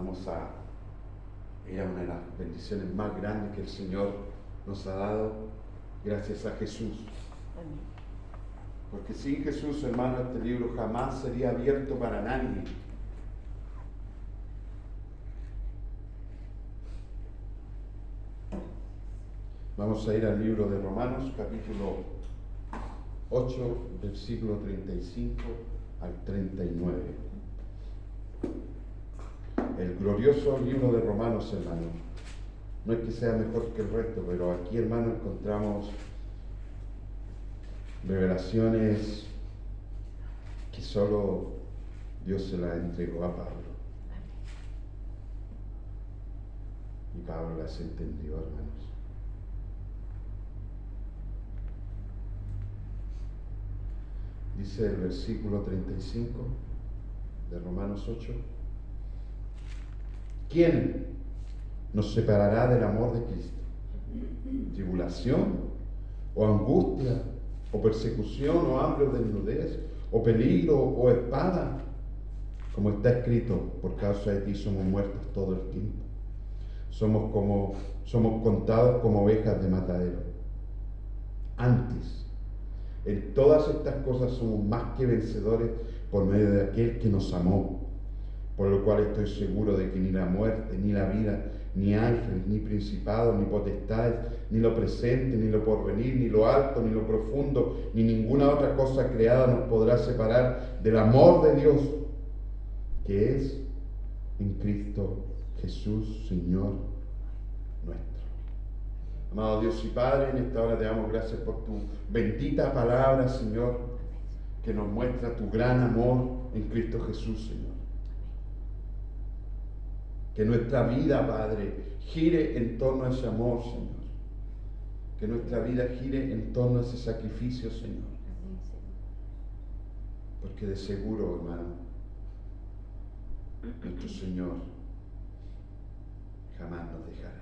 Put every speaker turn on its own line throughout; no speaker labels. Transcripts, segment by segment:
Vamos a ir a una de las bendiciones más grandes que el Señor nos ha dado, gracias a Jesús.
Amén.
Porque sin Jesús, hermano, este libro jamás sería abierto para nadie. Vamos a ir al libro de Romanos, capítulo 8, versículo 35 al 39. El glorioso libro de Romanos, hermano. No es que sea mejor que el resto, pero aquí, hermano, encontramos revelaciones que solo Dios se las entregó a Pablo. Y Pablo las entendió, hermanos. Dice el versículo 35 de Romanos 8: ¿quién nos separará del amor de Cristo? ¿Tribulación? ¿O angustia? ¿O persecución? ¿O hambre? ¿O desnudez? ¿O peligro? ¿O espada? Como está escrito, por causa de ti somos muertos todo el tiempo. Somos contados como ovejas de matadero. Antes, en todas estas cosas somos más que vencedores por medio de aquel que nos amó, por lo cual estoy seguro de que ni la muerte, ni la vida, ni ángeles, ni principados, ni potestades, ni lo presente, ni lo porvenir, ni lo alto, ni lo profundo, ni ninguna otra cosa creada nos podrá separar del amor de Dios, que es en Cristo Jesús, Señor nuestro. Amado Dios y Padre, en esta hora te damos gracias por tu bendita palabra, Señor, que nos muestra tu gran amor en Cristo Jesús, Señor. Que nuestra vida, Padre, gire en torno a ese amor, Señor. Que nuestra vida gire en torno a ese sacrificio, Señor. Porque de seguro, hermano, nuestro Señor jamás nos dejará.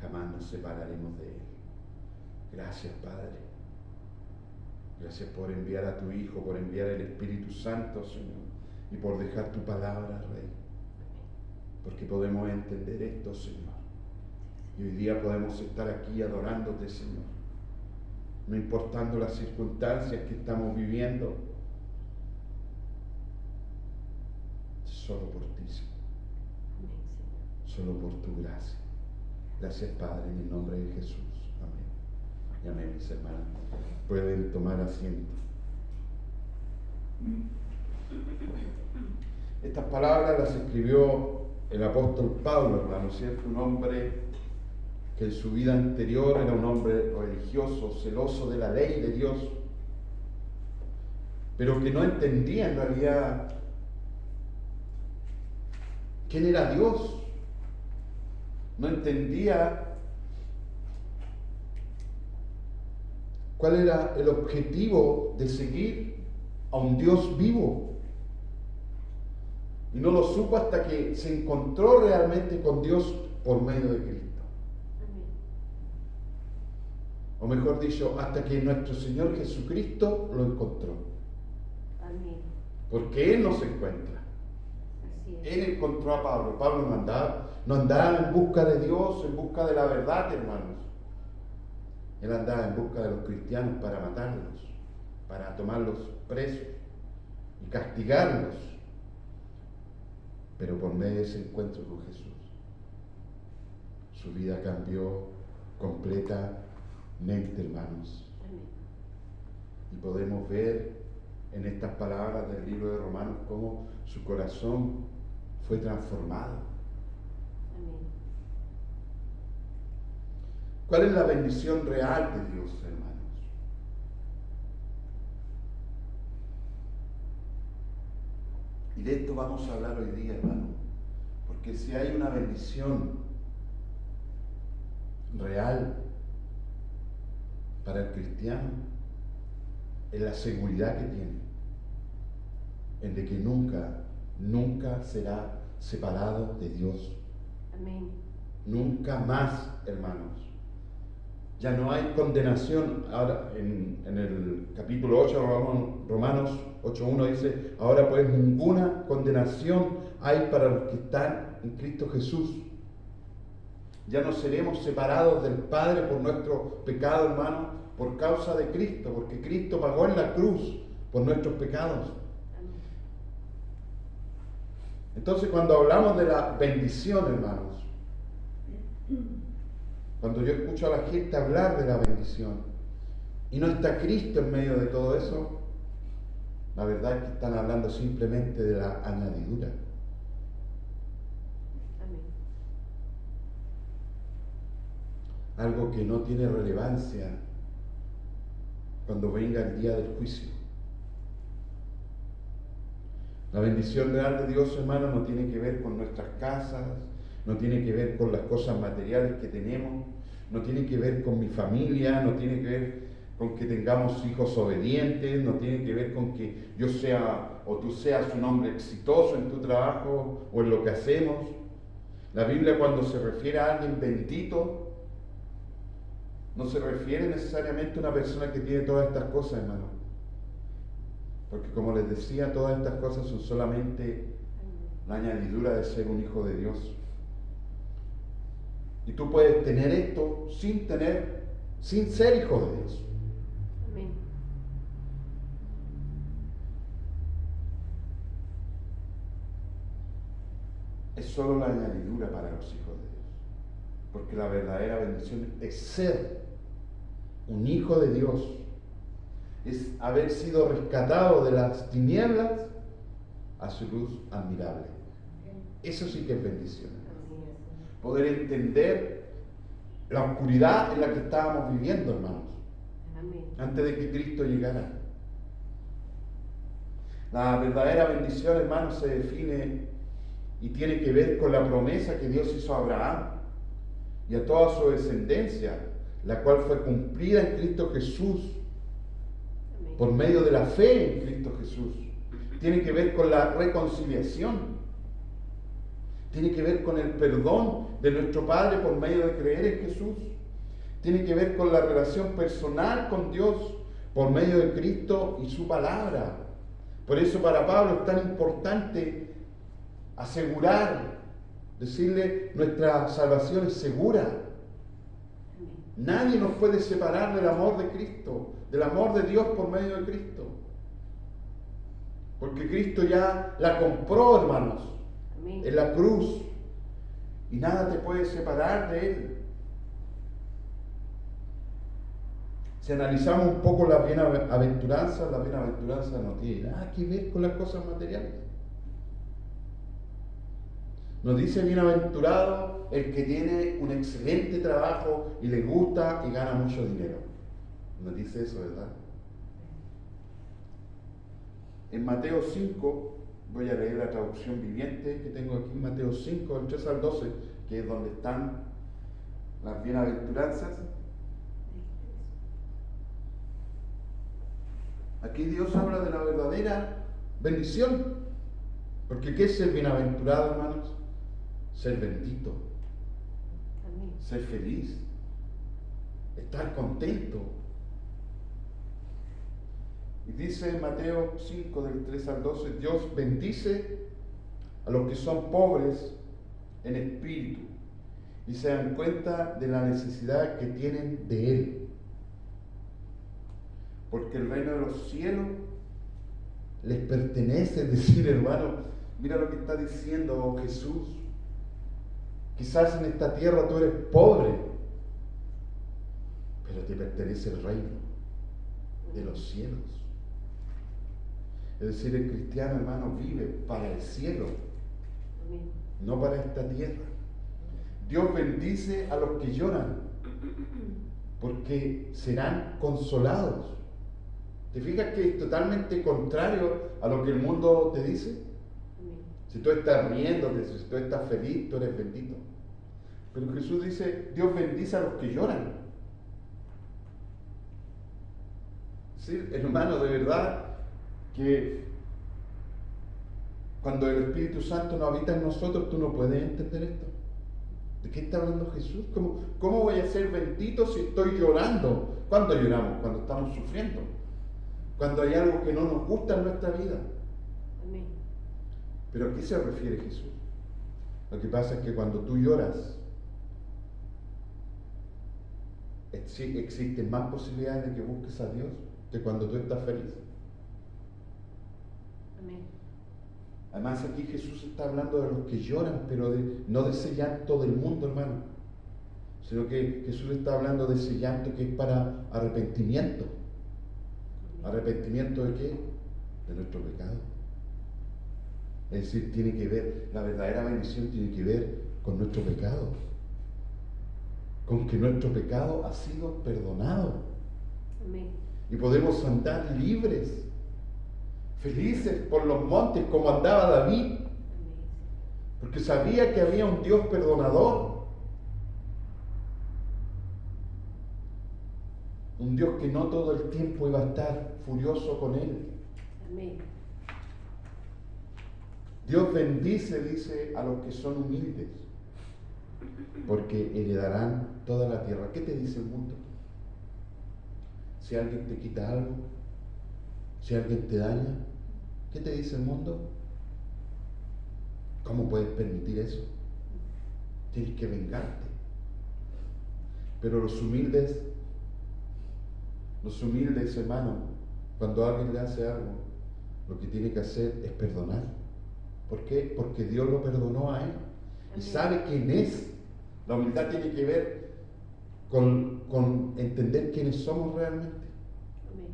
Jamás nos separaremos de Él. Gracias, Padre. Gracias por enviar a tu Hijo, por enviar el Espíritu Santo, Señor, y por dejar tu palabra, Rey. Porque podemos entender esto, Señor. Y hoy día podemos estar aquí adorándote, Señor. No importando las circunstancias que estamos viviendo, solo por ti, Señor. Solo por tu gracia. Gracias, Padre, en el nombre de Jesús. Amén. Y amén, mis hermanos. Pueden tomar asiento. Estas palabras las escribió el apóstol Pablo, hermano, ¿cierto? Un hombre que en su vida anterior era un hombre religioso, celoso de la ley de Dios, pero que no entendía en realidad quién era Dios. No entendía cuál era el objetivo de seguir a un Dios vivo. Y no lo supo hasta que se encontró realmente con Dios por medio de Cristo.
Amén.
O mejor dicho, hasta que nuestro Señor Jesucristo lo encontró.
Amén.
Porque Él nos encuentra.
Así es.
Él encontró a Pablo. Pablo no andaba en busca de Dios, en busca de la verdad, hermanos. Él andaba en busca de los cristianos para matarlos, para tomarlos presos y castigarlos. Pero por medio de ese encuentro con Jesús, su vida cambió completamente, hermanos.
Amén.
Y podemos ver en estas palabras del libro de Romanos cómo su corazón fue transformado.
Amén.
¿Cuál es la bendición real de Dios, hermanos? Y de esto vamos a hablar hoy día, hermano. Porque si hay una bendición real para el cristiano, es la seguridad que tiene en de que nunca será separado de Dios.
Amén.
Nunca más, hermanos. Ya no hay condenación. Ahora en el capítulo 8, Romanos 8:1 dice, ahora pues ninguna condenación hay para los que están en Cristo Jesús. Ya no seremos separados del Padre por nuestro pecado, hermano, por causa de Cristo, porque Cristo pagó en la cruz por nuestros pecados. Entonces, cuando hablamos de la bendición, hermanos, cuando yo escucho a la gente hablar de la bendición y no está Cristo en medio de todo eso, la verdad es que están hablando simplemente de la añadidura. Algo que no tiene relevancia cuando venga el día del juicio. La bendición real de Dios, hermano, no tiene que ver con nuestras casas, no tiene que ver con las cosas materiales que tenemos, no tiene que ver con mi familia, no tiene que ver con que tengamos hijos obedientes, no tiene que ver con que yo sea o tú seas un hombre exitoso en tu trabajo o en lo que hacemos. La Biblia, cuando se refiere a alguien bendito, no se refiere necesariamente a una persona que tiene todas estas cosas, hermano. Porque como les decía, todas estas cosas son solamente la añadidura de ser un hijo de Dios. Y tú puedes tener esto sin ser hijo de Dios.
Amén.
Es solo la añadidura para los hijos de Dios. Porque la verdadera bendición es ser un hijo de Dios. Es haber sido rescatado de las tinieblas a su luz admirable. Eso sí que es bendición. Poder entender la oscuridad en la que estábamos viviendo, hermanos.
Amén.
Antes de que Cristo llegara. La verdadera bendición, hermanos, se define y tiene que ver con la promesa que Dios hizo a Abraham y a toda su descendencia, la cual fue cumplida en Cristo Jesús por medio de la fe en Cristo Jesús. Tiene que ver con la reconciliación. Tiene que ver con el perdón de nuestro Padre por medio de creer en Jesús. Tiene que ver con la relación personal con Dios por medio de Cristo y su palabra. Por eso para Pablo es tan importante asegurar, decirle, nuestra salvación es segura. Nadie nos puede separar del amor de Cristo, del amor de Dios por medio de Cristo. Porque Cristo ya la compró, hermanos, en la cruz. Y nada te puede separar de Él. Si analizamos un poco las bienaventuranzas no tiene nada que ver con las cosas materiales. Nos dice bienaventurado el que tiene un excelente trabajo y le gusta y gana mucho dinero. Nos dice eso, ¿verdad? En Mateo 5, voy a leer la traducción viviente que tengo aquí, Mateo 5, del 3 al 12, que es donde están las bienaventuranzas. Aquí Dios habla de la verdadera bendición. Porque ¿qué es ser bienaventurado, hermanos? Ser bendito.
Amén.
Ser feliz. Estar contento. Y dice en Mateo 5, del 3 al 12, Dios bendice a los que son pobres en espíritu y se dan cuenta de la necesidad que tienen de Él. Porque el reino de los cielos les pertenece. Es decir, hermano, mira lo que está diciendo Jesús. Quizás en esta tierra tú eres pobre, pero te pertenece el reino de los cielos. Es decir, el cristiano, hermano, vive para el cielo, no para esta tierra. Dios bendice a los que lloran, porque serán consolados. ¿Te fijas que es totalmente contrario a lo que el mundo te dice? Si tú estás riéndote, si tú estás feliz, tú eres bendito. Pero Jesús dice, Dios bendice a los que lloran. Sí, hermano, de verdad que cuando el Espíritu Santo no habita en nosotros, tú no puedes entender esto. ¿De qué está hablando Jesús? ¿Cómo voy a ser bendito si estoy llorando? ¿Cuándo lloramos? Cuando estamos sufriendo. Cuando hay algo que no nos gusta en nuestra vida.
Amén.
¿Pero a qué se refiere Jesús? Lo que pasa es que cuando tú lloras, existen más posibilidades de que busques a Dios que cuando tú estás feliz.
Amén.
Además aquí Jesús está hablando de los que lloran, pero no de ese llanto del mundo, hermano, sino que Jesús está hablando de ese llanto que es para arrepentimiento. ¿Arrepentimiento de qué? De nuestro pecado. Es decir, tiene que ver, la verdadera bendición tiene que ver con nuestro pecado, con que nuestro pecado ha sido perdonado.
Amén.
Y podemos andar libres, felices por los montes como andaba David,
Amén.
porque sabía que había un Dios perdonador, un Dios que no todo el tiempo iba a estar furioso con él.
Amén.
Dios bendice, dice, a los que son humildes, porque heredarán toda la tierra. ¿Qué te dice el mundo? Si alguien te quita algo, si alguien te daña, ¿qué te dice el mundo? ¿Cómo puedes permitir eso? Tienes que vengarte. Pero los humildes, hermano, cuando alguien le hace algo, lo que tiene que hacer es perdonar. ¿Por qué? Porque Dios lo perdonó a él y sabe quién es. La humildad tiene que ver con entender quiénes somos realmente.
Amén.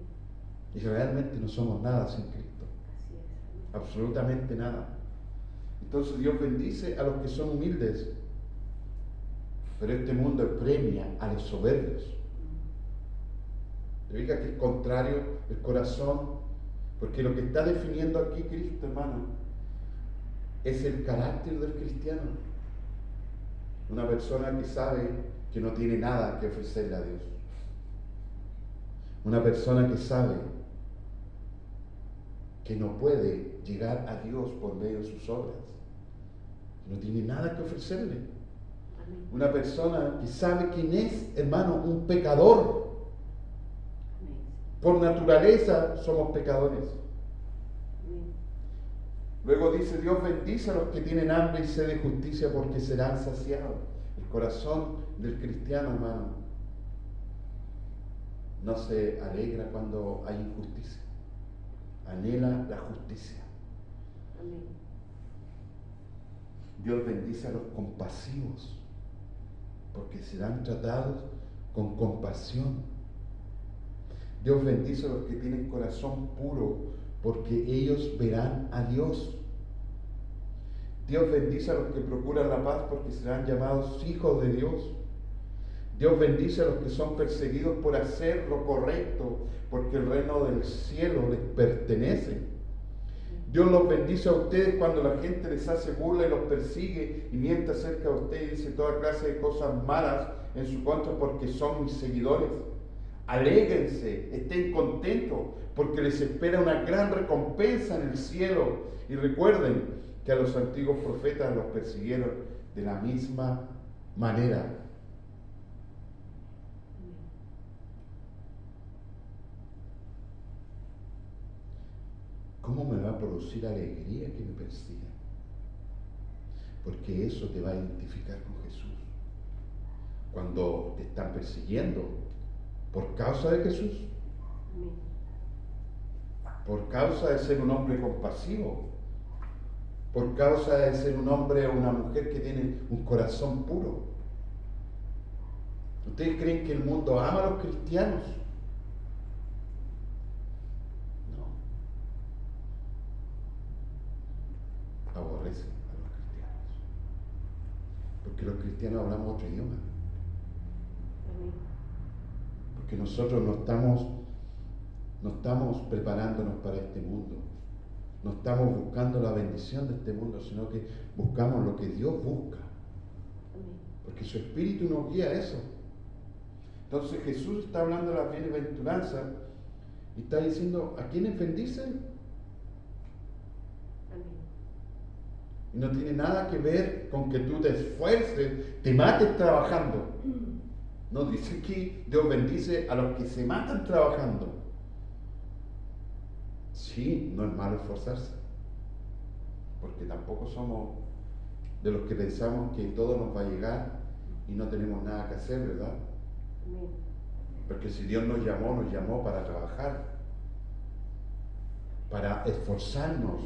Y realmente no somos nada sin Cristo.
Así es. Amén.
Absolutamente nada. Entonces Dios bendice a los que son humildes, pero este mundo premia a los soberbios. ¿Te fijas que es contrario el corazón? Porque lo que está definiendo aquí Cristo, hermano, es el carácter del cristiano. Una persona que sabe que no tiene nada que ofrecerle a Dios. Una persona que sabe que no puede llegar a Dios por medio de sus obras. No tiene nada que ofrecerle.
Amén.
Una persona que sabe quién es, hermano, un pecador.
Amén.
Por naturaleza somos pecadores.
Amén.
Luego dice, Dios bendice a los que tienen hambre y sed de justicia porque serán saciados. El corazón del cristiano, hermano, no se alegra cuando hay injusticia. Anhela la justicia.
Amén.
Dios bendice a los compasivos porque serán tratados con compasión. Dios bendice a los que tienen corazón puro porque ellos verán a Dios. Dios bendice a los que procuran la paz porque serán llamados hijos de Dios. Dios bendice a los que son perseguidos por hacer lo correcto porque el reino del cielo les pertenece. Dios los bendice a ustedes cuando la gente les hace burla y los persigue y miente acerca de ustedes y dice toda clase de cosas malas en su contra porque son mis seguidores. Alégrense, estén contentos, porque les espera una gran recompensa en el cielo. Y recuerden que a los antiguos profetas los persiguieron de la misma manera. ¿Cómo me va a producir alegría que me persigan? Porque eso te va a identificar con Jesús. Cuando te están persiguiendo por causa de Jesús,
Amén.
por causa de ser un hombre compasivo, por causa de ser un hombre o una mujer que tiene un corazón puro. ¿Ustedes creen que el mundo ama a los cristianos? No. Aborrecen a los cristianos. Porque los cristianos hablamos otro idioma.
Amén.
Porque nosotros no estamos preparándonos para este mundo. No estamos buscando la bendición de este mundo, sino que buscamos lo que Dios busca.
Amén.
Porque su Espíritu nos guía a eso. Entonces Jesús está hablando de la bienaventuranza y está diciendo, ¿a quiénes bendicen?
Amén.
Y no tiene nada que ver con que tú te esfuerces, te mates trabajando. No, dice que Dios bendice a los que se matan trabajando. Sí, no es malo esforzarse, porque tampoco somos de los que pensamos que todo nos va a llegar y no tenemos nada que hacer, ¿verdad?
Amén.
Porque si Dios nos llamó para trabajar, para esforzarnos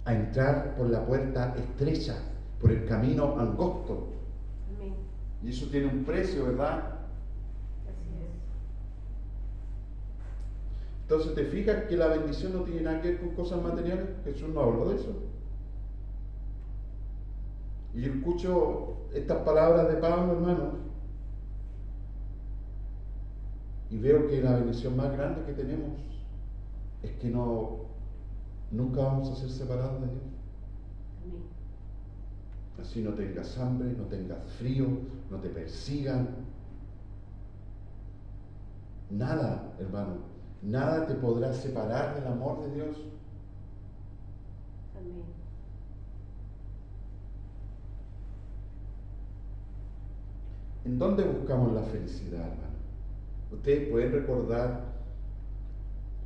a entrar por la puerta estrecha, por el camino angosto.
Amén.
Y eso tiene un precio, ¿verdad?
Así es.
Entonces, ¿te fijas que la bendición no tiene nada que ver con cosas materiales? Jesús no habló de eso. Y yo escucho estas palabras de Pablo, hermanos, y veo que la bendición más grande que tenemos es que nunca vamos a ser separados de Dios.
Amén.
Así no tengas hambre, no tengas frío, no te persigan. Nada, hermano, nada te podrá separar del amor de Dios.
Amén.
¿En dónde buscamos la felicidad, hermano? Ustedes pueden recordar,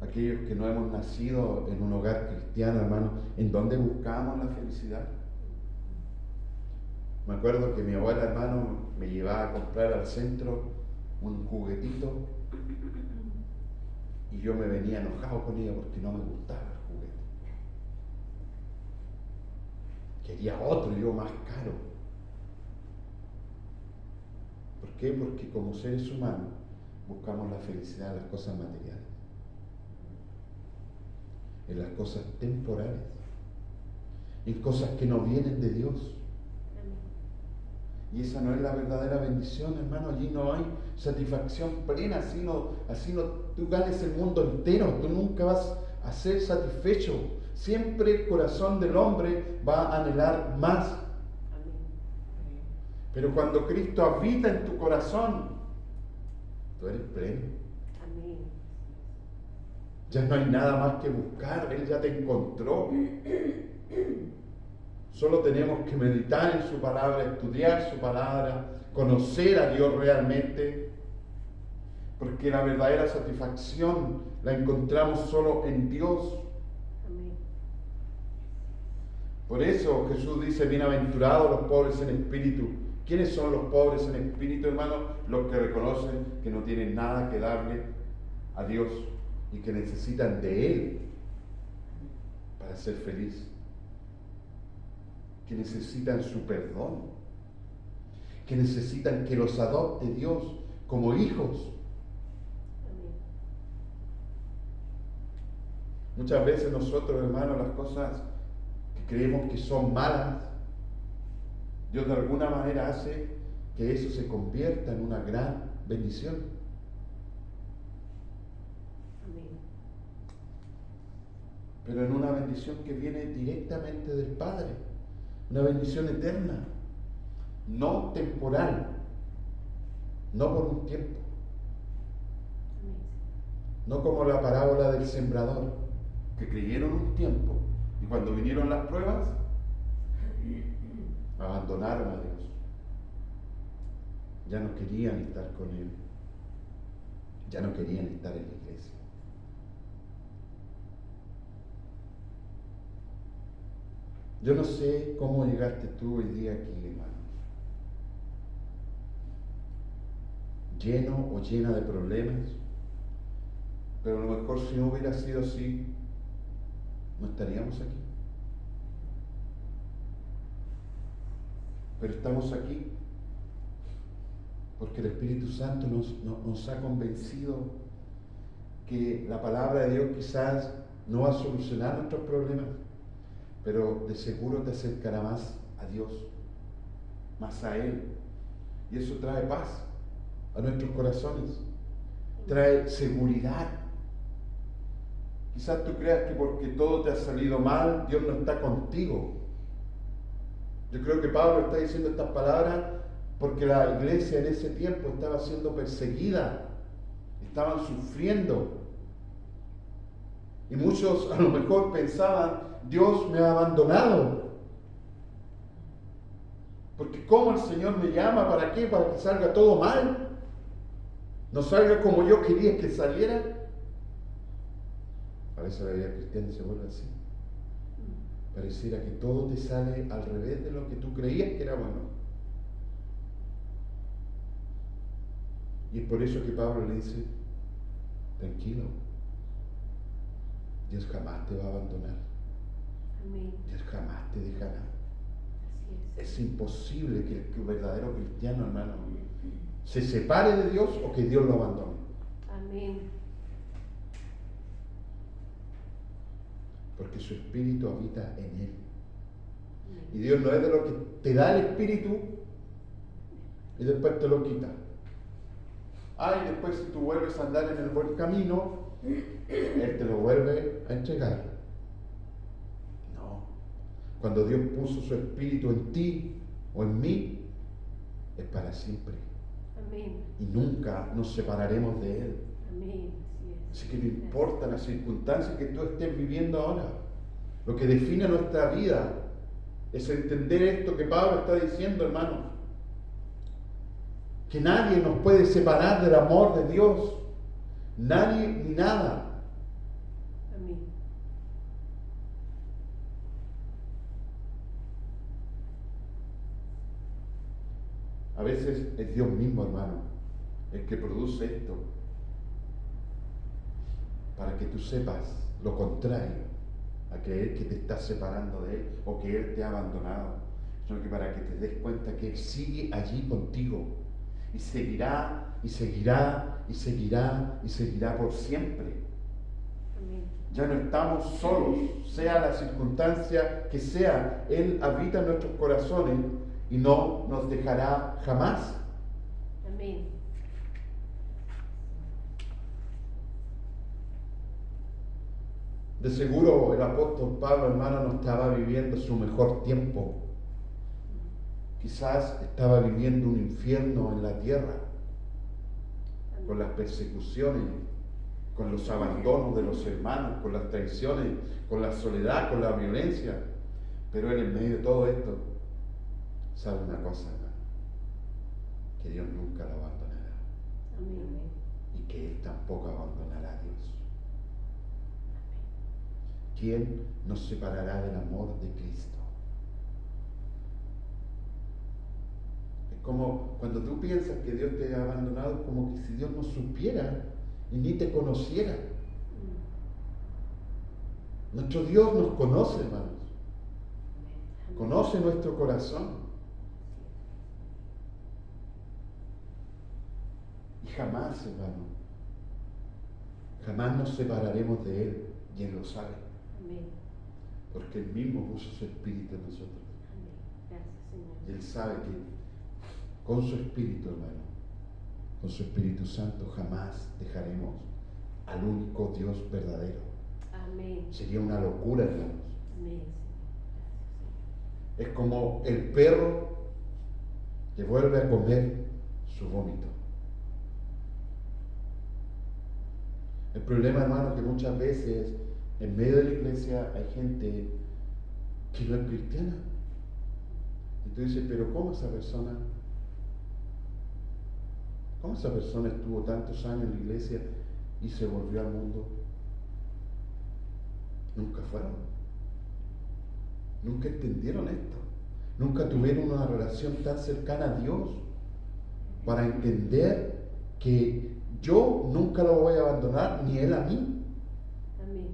aquellos que no hemos nacido en un hogar cristiano, hermano, ¿en dónde buscamos la felicidad? Me acuerdo que mi abuela, hermano, me llevaba a comprar al centro un juguetito y yo me venía enojado con ella porque no me gustaba el juguete. Quería otro, yo más caro. ¿Por qué? Porque como seres humanos buscamos la felicidad en las cosas materiales, en las cosas temporales, en cosas que no vienen de Dios. Y esa no es la verdadera bendición, hermano. Allí no hay satisfacción plena, así no tú ganes el mundo entero, tú nunca vas a ser satisfecho. Siempre el corazón del hombre va a anhelar más. Pero cuando Cristo habita en tu corazón, tú eres pleno.
Amén.
Ya no hay nada más que buscar, Él ya te encontró. Solo tenemos que meditar en su palabra, estudiar su palabra, conocer a Dios realmente, porque la verdadera satisfacción la encontramos solo en Dios.
Amén.
Por eso Jesús dice, bienaventurados los pobres en espíritu. ¿Quiénes son los pobres en espíritu, hermano? Los que reconocen que no tienen nada que darle a Dios y que necesitan de Él para ser feliz. Que necesitan su perdón, que necesitan que los adopte Dios como hijos.
Amén.
Muchas veces nosotros, hermanos, las cosas que creemos que son malas, Dios de alguna manera hace que eso se convierta en una gran bendición.
Amén.
Pero en una bendición que viene directamente del Padre. Una bendición eterna, no temporal, no por un tiempo,
Amén.
no como la parábola del sembrador, que creyeron un tiempo y cuando vinieron las pruebas, abandonaron a Dios. Ya no querían estar con Él, ya no querían estar en la iglesia. Yo no sé cómo llegaste tú hoy día aquí, hermano. Lleno o llena de problemas. Pero a lo mejor si no hubiera sido así, no estaríamos aquí. Pero estamos aquí porque el Espíritu Santo nos ha convencido que la palabra de Dios quizás no va a solucionar nuestros problemas, pero de seguro te acercará más a Dios, más a Él. Y eso trae paz a nuestros corazones, trae seguridad. Quizás tú creas que porque todo te ha salido mal, Dios no está contigo. Yo creo que Pablo está diciendo estas palabras porque la iglesia en ese tiempo estaba siendo perseguida, estaban sufriendo. Y muchos a lo mejor pensaban, Dios me ha abandonado. Porque ¿cómo el Señor me llama? ¿Para qué? ¿Para que salga todo mal? ¿No salga como yo quería que saliera? A veces la vida cristiana se vuelve así. Pareciera que todo te sale al revés de lo que tú creías que era bueno. Y es por eso que Pablo le dice, tranquilo, Dios jamás te va a abandonar.
Amén.
Dios jamás te dejará.
Así es.
Es imposible que el verdadero cristiano, hermano, se separe de Dios o que Dios lo abandone.
Amén.
Porque su espíritu habita en él.
Amén.
Y Dios no es de lo que te da el espíritu y después te lo quita. Y después si tú vuelves a andar en el buen camino, Él te lo vuelve a entregar. No. Cuando Dios puso su espíritu en ti o en mí, es para siempre.
Amén.
Y nunca nos separaremos de Él.
Amén.
Así que no importa las circunstancias que tú estés viviendo ahora. Lo que define nuestra vida es entender esto que Pablo está diciendo, hermano. Que nadie nos puede separar del amor de Dios. Nadie ni nada.
Amén.
A veces es Dios mismo, hermano, el que produce esto. Para que tú sepas lo contrario a creer que te estás separando de Él o que Él te ha abandonado, sino que para que te des cuenta que Él sigue allí contigo y seguirá y seguirá y seguirá y seguirá por siempre.
Amén.
Ya no estamos solos, sea la circunstancia que sea, Él habita en nuestros corazones y no nos dejará jamás.
Amén.
De seguro el apóstol Pablo, hermano, no estaba viviendo su mejor tiempo. Quizás estaba viviendo un infierno en la tierra, con las persecuciones, con los abandonos de los hermanos, con las traiciones, con la soledad, con la violencia. Pero él en medio de todo esto, sabe una cosa, hermano, que Dios nunca lo abandonará.
Amén.
Y que Él tampoco abandonará a Dios. ¿Quién nos separará del amor de Cristo? Es como cuando tú piensas que Dios te ha abandonado, como que si Dios no supiera y ni te conociera. Nuestro Dios nos conoce, hermanos. Conoce nuestro corazón. Y jamás, hermano, jamás nos separaremos de Él, y Él lo sabe.
Amén.
Porque Él mismo puso su espíritu en nosotros.
Amén. Gracias, Señor.
Y Él sabe que con su espíritu, hermano, con su Espíritu Santo, jamás dejaremos al único Dios verdadero.
Amén.
Sería una locura, hermanos.
Amén, Señor.
Es como el perro que vuelve a comer su vómito. El problema, hermano, que muchas veces en medio de la iglesia hay gente que no es cristiana. Y tú dices, pero ¿cómo esa persona estuvo tantos años en la iglesia y se volvió al mundo? Nunca fueron. Nunca entendieron esto. Nunca tuvieron una relación tan cercana a Dios para entender que yo nunca lo voy a abandonar, ni Él a mí.
Amén.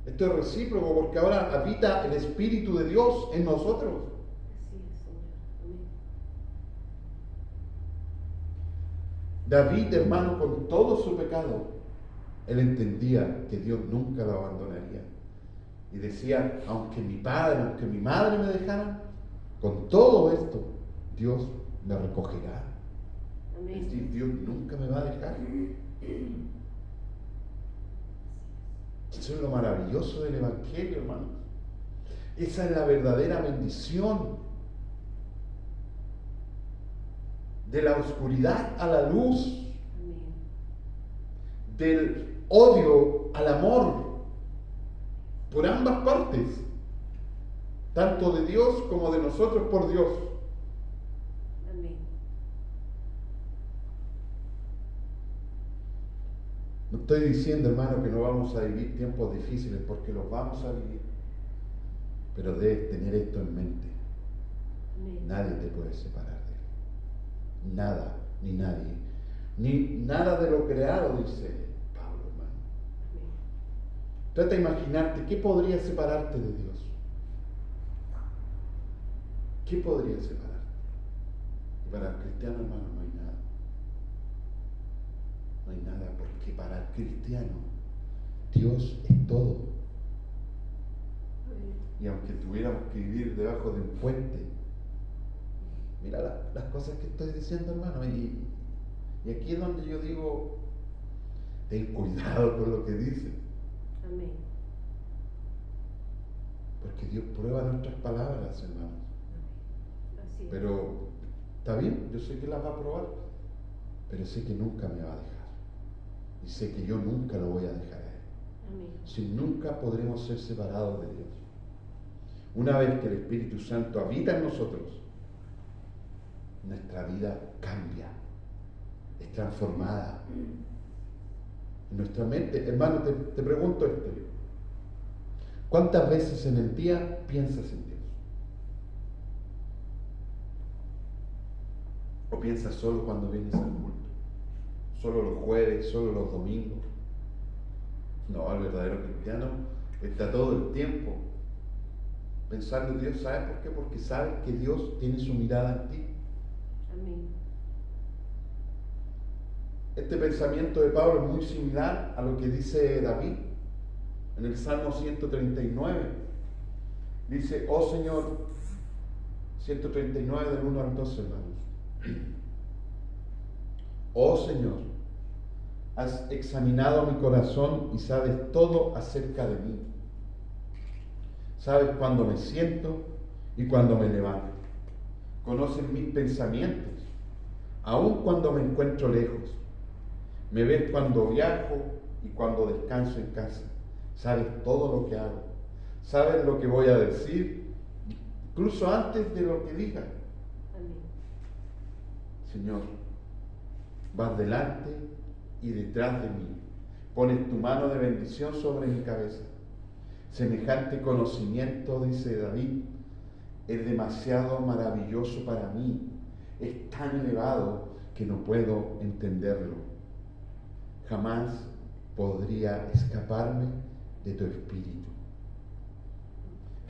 Esto es recíproco porque ahora habita el Espíritu de Dios en nosotros.
Así es, Señor. Amén.
David, hermano, con todo su pecado, él entendía que Dios nunca lo abandonaría. Y decía, aunque mi padre, aunque mi madre me dejaran, con todo esto, Dios me recogerá.
Amén.
Es decir, Dios nunca me va a dejar. Eso es lo maravilloso del Evangelio, hermano. Esa es la verdadera bendición. De la oscuridad a la luz.
Amén.
Del odio al amor. Por ambas partes. Tanto de Dios como de nosotros por Dios. No estoy diciendo, hermano, que no vamos a vivir tiempos difíciles, porque los vamos a vivir. Pero debes tener esto en mente.
Amén.
Nadie te puede separar de él. Nada, ni nadie. Ni nada de lo creado, dice Pablo, hermano.
Amén.
Trata de imaginarte, ¿qué podría separarte de Dios? ¿Qué podría separarte? Y para el cristiano, hermano, no hay nada. No hay nada, porque para el cristiano Dios es todo.
Amén.
Y aunque tuviéramos que vivir debajo de un puente, mira las cosas que estoy diciendo, hermano, y aquí es donde yo digo, ten cuidado con lo que dices,
Amén.
porque Dios prueba nuestras palabras, hermanos.
Así es.
Pero está bien, yo sé que las va a probar, pero sé que nunca me va a dejar. Y sé que yo nunca lo voy a dejar a Él.
Amén.
Si nunca podremos ser separados de Dios. Una vez que el Espíritu Santo habita en nosotros, nuestra vida cambia, es transformada. En nuestra mente, hermano, te pregunto esto. ¿Cuántas veces en el día piensas en Dios? ¿O piensas solo cuando vienes al culto? ¿Solo los jueves? ¿Solo los domingos? No, el verdadero cristiano está todo el tiempo pensando en Dios. ¿Sabes por qué? Porque sabes que Dios tiene su mirada en ti.
Amén.
Este pensamiento de Pablo es muy similar a lo que dice David en el Salmo 139. Dice, oh Señor, 139 del 1 al 12, hermanos. Oh Señor, has examinado mi corazón y sabes todo acerca de mí. Sabes cuándo me siento y cuándo me levanto. Conoces mis pensamientos, aun cuando me encuentro lejos. Me ves cuando viajo y cuando descanso en casa. Sabes todo lo que hago. Sabes lo que voy a decir, incluso antes de lo que diga.
Amén.
Señor, vas delante y detrás de mí. Pones tu mano de bendición sobre mi cabeza. Semejante conocimiento, dice David, es demasiado maravilloso para mí. Es tan elevado que no puedo entenderlo. Jamás podría escaparme de tu espíritu.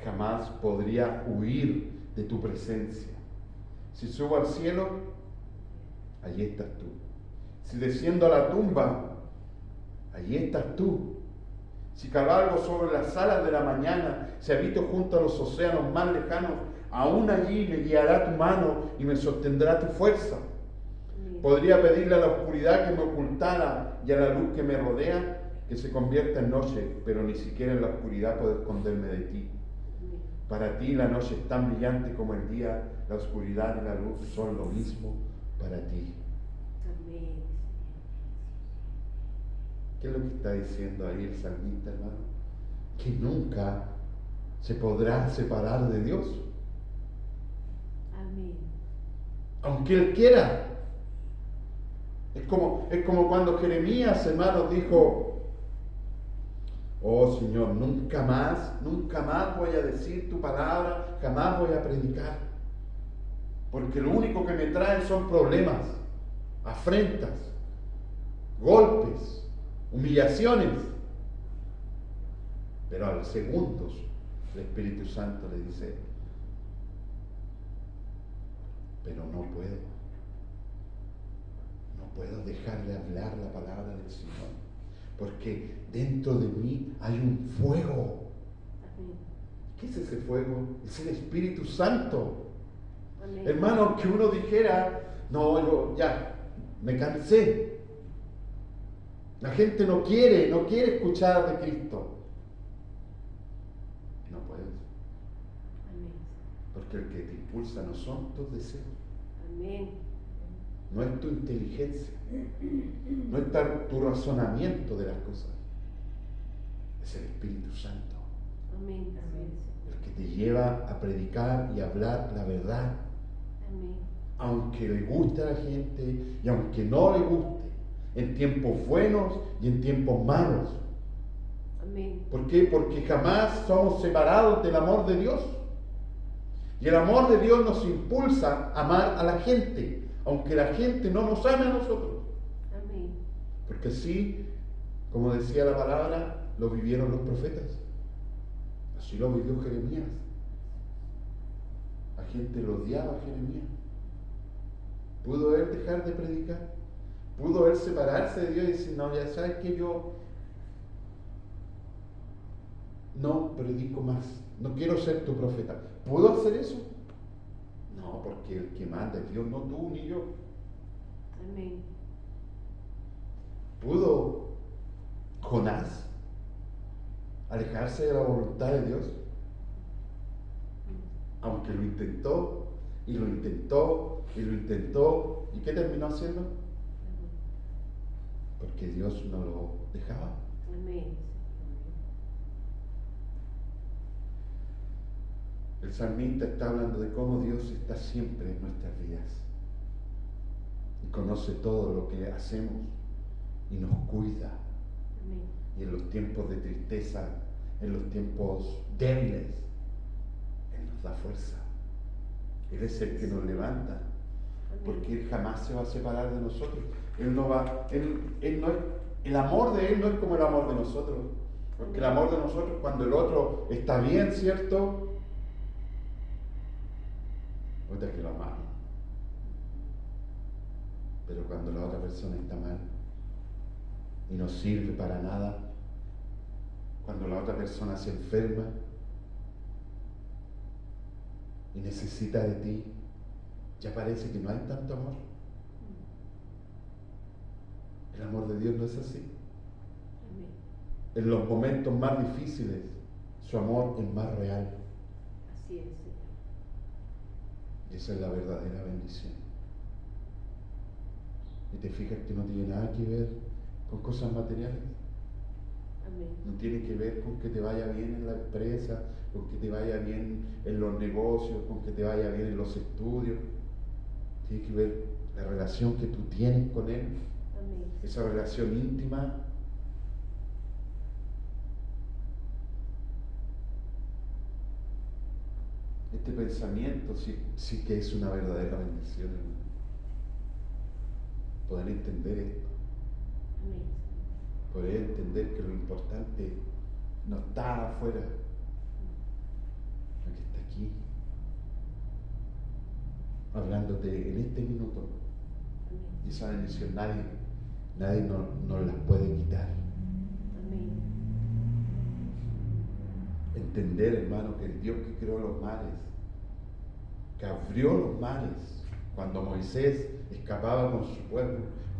Jamás podría huir de tu presencia. Si subo al cielo, allí estás tú. Si desciendo a la tumba, allí estás tú. Si cabalgo sobre las alas de la mañana, si habito junto a los océanos más lejanos, aún allí me guiará tu mano y me sostendrá tu fuerza.
Amén.
Podría pedirle a la oscuridad que me ocultara y a la luz que me rodea que se convierta en noche, pero ni siquiera en la oscuridad puedo esconderme de ti.
Amén.
Para ti la noche es tan brillante como el día, la oscuridad y la luz son lo mismo para ti.
Amén.
¿Qué es lo que está diciendo ahí el salmista, hermano? Que nunca se podrá separar de Dios,
Amén.
aunque Él quiera. Es como cuando Jeremías, hermano, dijo, oh Señor, nunca más voy a decir tu palabra, jamás voy a predicar. Porque lo único que me traen son problemas, afrentas, golpes, humillaciones. Pero a los segundos el Espíritu Santo le dice, pero no puedo dejar de hablar la palabra del Señor, porque dentro de mí hay un fuego.
Amén.
¿Qué es ese fuego? Es el Espíritu Santo.
Amén.
Hermano, que uno dijera, no, yo ya, me cansé. La gente no quiere escuchar de Cristo. No puedes,
Amén.
porque el que te impulsa no son tus deseos,
Amén.
no es tu inteligencia, no es tu razonamiento de las cosas, es el Espíritu Santo,
Amén. Amén.
el que te lleva a predicar y a hablar la verdad,
Amén.
aunque le guste a la gente y aunque no le guste, en tiempos buenos y en tiempos malos.
Amén.
¿Por qué? Porque jamás somos separados del amor de Dios. Y el amor de Dios nos impulsa a amar a la gente, aunque la gente no nos ame a nosotros.
Amén.
Porque así, como decía la palabra, lo vivieron los profetas. Así lo vivió Jeremías. La gente lo odiaba a Jeremías. ¿Pudo él dejar de predicar? ¿Pudo él separarse de Dios y decir, no, ya sabes que yo no predico más, no quiero ser tu profeta? ¿Pudo hacer eso? No, porque el que manda es Dios, no tú ni yo.
Amén.
¿Pudo Jonás alejarse de la voluntad de Dios? Aunque lo intentó, y lo intentó, y lo intentó, ¿y qué terminó haciendo? Porque Dios no lo dejaba.
Amén.
El salmista está hablando de cómo Dios está siempre en nuestras vidas y conoce todo lo que hacemos y nos cuida.
Amén.
Y en los tiempos de tristeza, en los tiempos débiles, Él nos da fuerza. Él es el que nos levanta, porque Él jamás se va a separar de nosotros. Él no va, él no es, el amor de Él no es como el amor de nosotros, porque el amor de nosotros, cuando el otro está bien, ¿cierto? Otra que lo amamos. Pero cuando la otra persona está mal y no sirve para nada, cuando la otra persona se enferma y necesita de ti, ya parece que no hay tanto amor. El amor de Dios no es así.
Amén.
En los momentos más difíciles, su amor es más real.
Así es, Señor.
Y esa es la verdadera bendición. Y te fijas que no tiene nada que ver con cosas materiales.
Amén.
No tiene que ver con que te vaya bien en la empresa, con que te vaya bien en los negocios, con que te vaya bien en los estudios. Tiene que ver la relación que tú tienes con Él,
Amén.
esa relación íntima. Este pensamiento sí que es una verdadera bendición, hermano. Poder entender esto.
Amén.
Poder entender que lo importante no está afuera, lo que está aquí, hablándote en este minuto.
Amén.
Y esa bendición nadie nos la puede quitar.
Amén.
Entender, hermano, que el Dios que creó los mares, que abrió los mares cuando Moisés escapaba con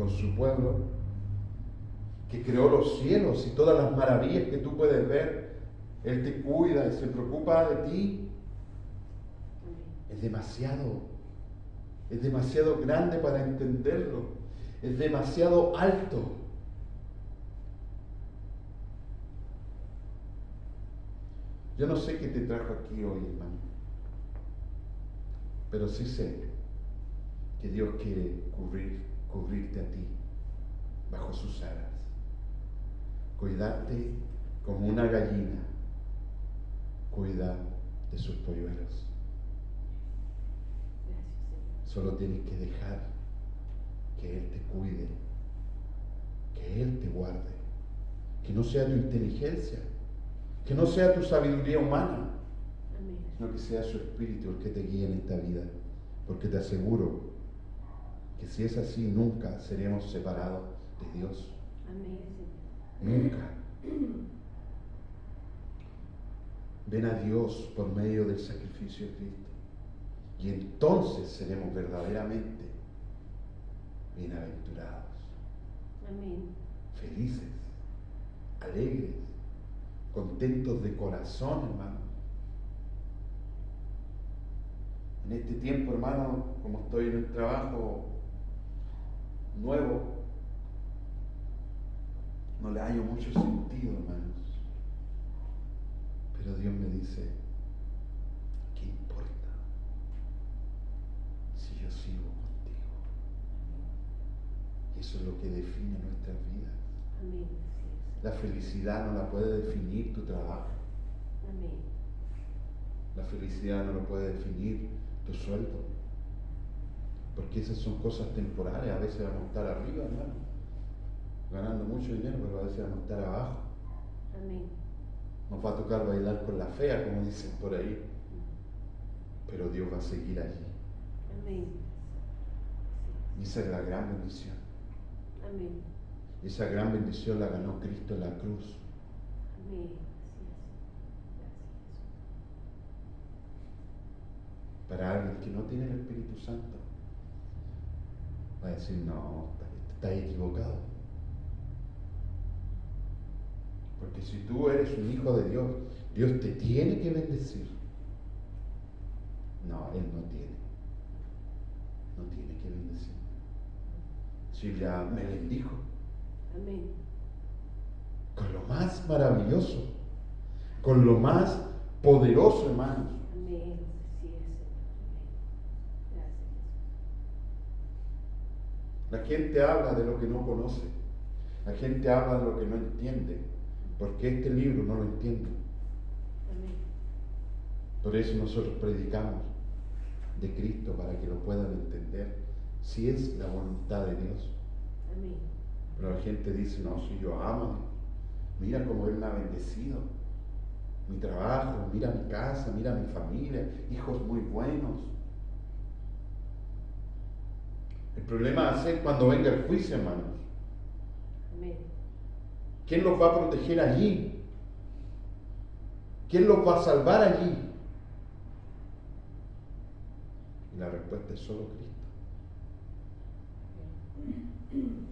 su pueblo, que creó los cielos y todas las maravillas que tú puedes ver, Él te cuida y se preocupa de ti.
Amén.
Es demasiado grande para entenderlo, es demasiado alto. Yo no sé qué te trajo aquí hoy, hermano, pero sí sé que Dios quiere cubrirte a ti bajo sus alas, cuidarte como una gallina cuida de sus polluelos.
Gracias, Señor.
Solo tienes que dejar que Él te cuide, que Él te guarde, que no sea tu inteligencia, que no sea tu sabiduría humana,
Amén.
sino que sea su Espíritu el que te guíe en esta vida, porque te aseguro que si es así, nunca seremos separados de Dios.
Amén, Señor.
Nunca. Ven a Dios por medio del sacrificio de Cristo. Y entonces seremos verdaderamente bienaventurados,
Amén.
felices, alegres, contentos de corazón, hermano. En este tiempo, hermano, como estoy en un trabajo nuevo, no le hallo mucho sentido, hermanos. Pero Dios me dice, ¿qué importa si yo sigo contigo? Y eso Eso es lo que define nuestras vidas.
Amén. Así es.
La felicidad no la puede definir tu trabajo.
Amén.
La felicidad no lo puede definir tu sueldo. Porque esas son cosas temporales. A veces vamos a estar arriba, hermano, ganando mucho dinero, pero a veces vamos a estar abajo.
Amén.
Nos va a tocar bailar con la fea, como dicen por ahí. Pero Dios va a seguir allí.
Amén.
Y esa es la gran bendición.
Amén.
Y esa gran bendición la ganó Cristo en la cruz.
Amén. Así es. Gracias.
Para alguien que no tiene el Espíritu Santo, va a decir, no, está equivocado. Porque si tú eres un hijo de Dios, Dios te tiene que bendecir. No, Él no tiene. No tiene que bendecir. Si ya me bendijo.
Amén.
Con lo más maravilloso, con lo más poderoso, hermanos.
Amén. Así es, Señor. Amén. Gracias.
La gente habla de lo que no conoce. La gente habla de lo que no entiende. Porque este libro no lo entiende.
Amén.
Por eso nosotros predicamos de Cristo para que lo puedan entender. Si es la voluntad de Dios.
Amén.
Pero la gente dice, no, si yo amo a Dios. Mira cómo Él me ha bendecido. Mi trabajo, mira mi casa, mira mi familia, hijos muy buenos. El problema va a ser cuando venga el juicio, hermanos.
Amén.
¿Quién los va a proteger allí? ¿Quién los va a salvar allí? Y la respuesta es solo Cristo.
Así es.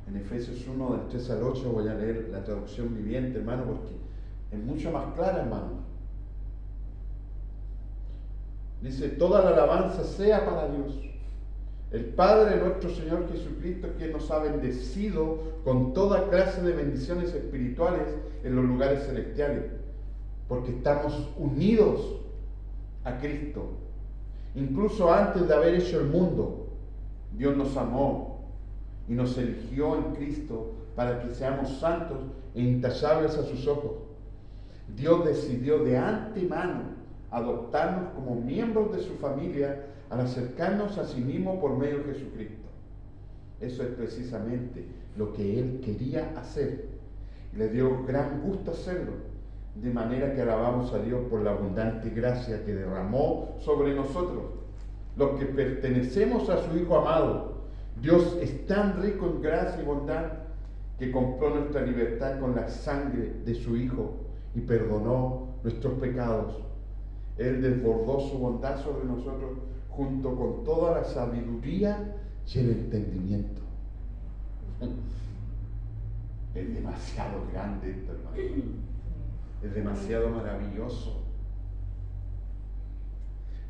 En Efesios 1, del 3 al 8, voy a leer la traducción viviente, hermano, porque es mucho más clara, hermano. Dice, toda la alabanza sea para Dios, el Padre de nuestro Señor Jesucristo, quien nos ha bendecido con toda clase de bendiciones espirituales en los lugares celestiales, porque estamos unidos a Cristo. Incluso antes de haber hecho el mundo, Dios nos amó y nos eligió en Cristo para que seamos santos e intachables a sus ojos. Dios decidió de antemano adoptarnos como miembros de su familia al acercarnos a sí mismo por medio de Jesucristo. Eso es precisamente lo que Él quería hacer. Le dio gran gusto hacerlo, de manera que alabamos a Dios por la abundante gracia que derramó sobre nosotros, los que pertenecemos a su Hijo amado. Dios es tan rico en gracia y bondad que compró nuestra libertad con la sangre de su Hijo y perdonó nuestros pecados. Él desbordó su bondad sobre nosotros junto con toda la sabiduría y el entendimiento. Es demasiado grande esto, hermano. Es demasiado maravilloso.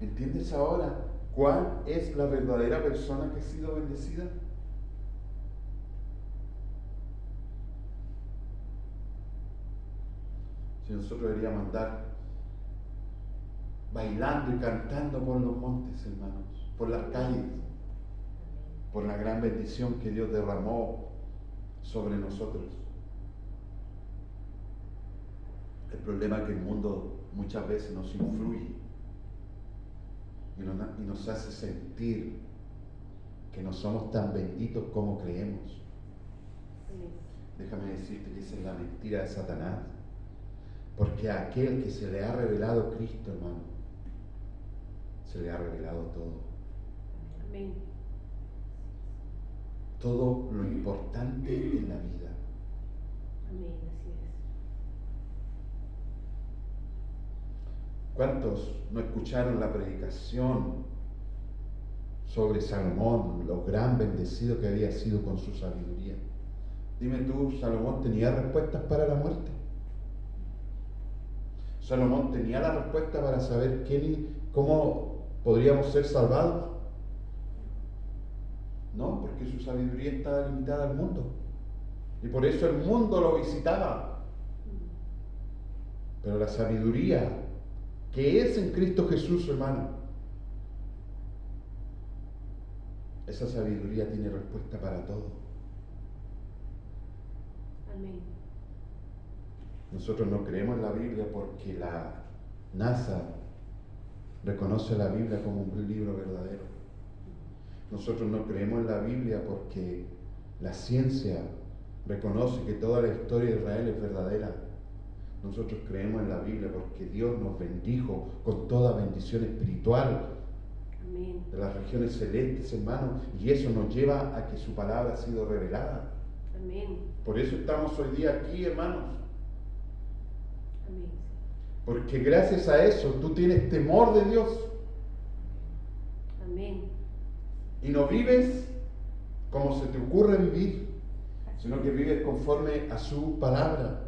¿Entiendes ahora cuál es la verdadera persona que ha sido bendecida? Si nosotros deberíamos andar bailando y cantando por los montes, hermanos, por las calles, por la gran bendición que Dios derramó sobre nosotros. El problema es que el mundo muchas veces nos influye y nos hace sentir que no somos tan benditos como creemos. Déjame decirte que esa es la mentira de Satanás, porque a aquel que se le ha revelado Cristo, hermano, se le ha revelado todo.
Amén.
Todo lo importante en la vida.
Amén. Así es.
¿Cuántos no escucharon la predicación sobre Salomón, lo gran bendecido que había sido con su sabiduría? Dime tú, ¿Salomón tenía respuestas para la muerte? ¿Salomón tenía la respuesta para saber cómo podríamos ser salvados? No, porque su sabiduría estaba limitada al mundo. Y por eso el mundo lo visitaba. Pero la sabiduría que es en Cristo Jesús, hermano, Esa sabiduría tiene respuesta para todo.
Amén.
Nosotros no creemos en la Biblia porque la NASA reconoce la Biblia como un libro verdadero. Nosotros no creemos en la Biblia porque la ciencia reconoce que toda la historia de Israel es verdadera. Nosotros creemos en la Biblia porque Dios nos bendijo con toda bendición espiritual
Amén.
de las regiones celestes, hermanos, y eso nos lleva a que su palabra ha sido revelada.
Amén.
Por eso estamos hoy día aquí, hermanos,
Amén.
porque gracias a eso tú tienes temor de Dios
Amén.
y no vives como se te ocurre vivir, sino que vives conforme a su palabra.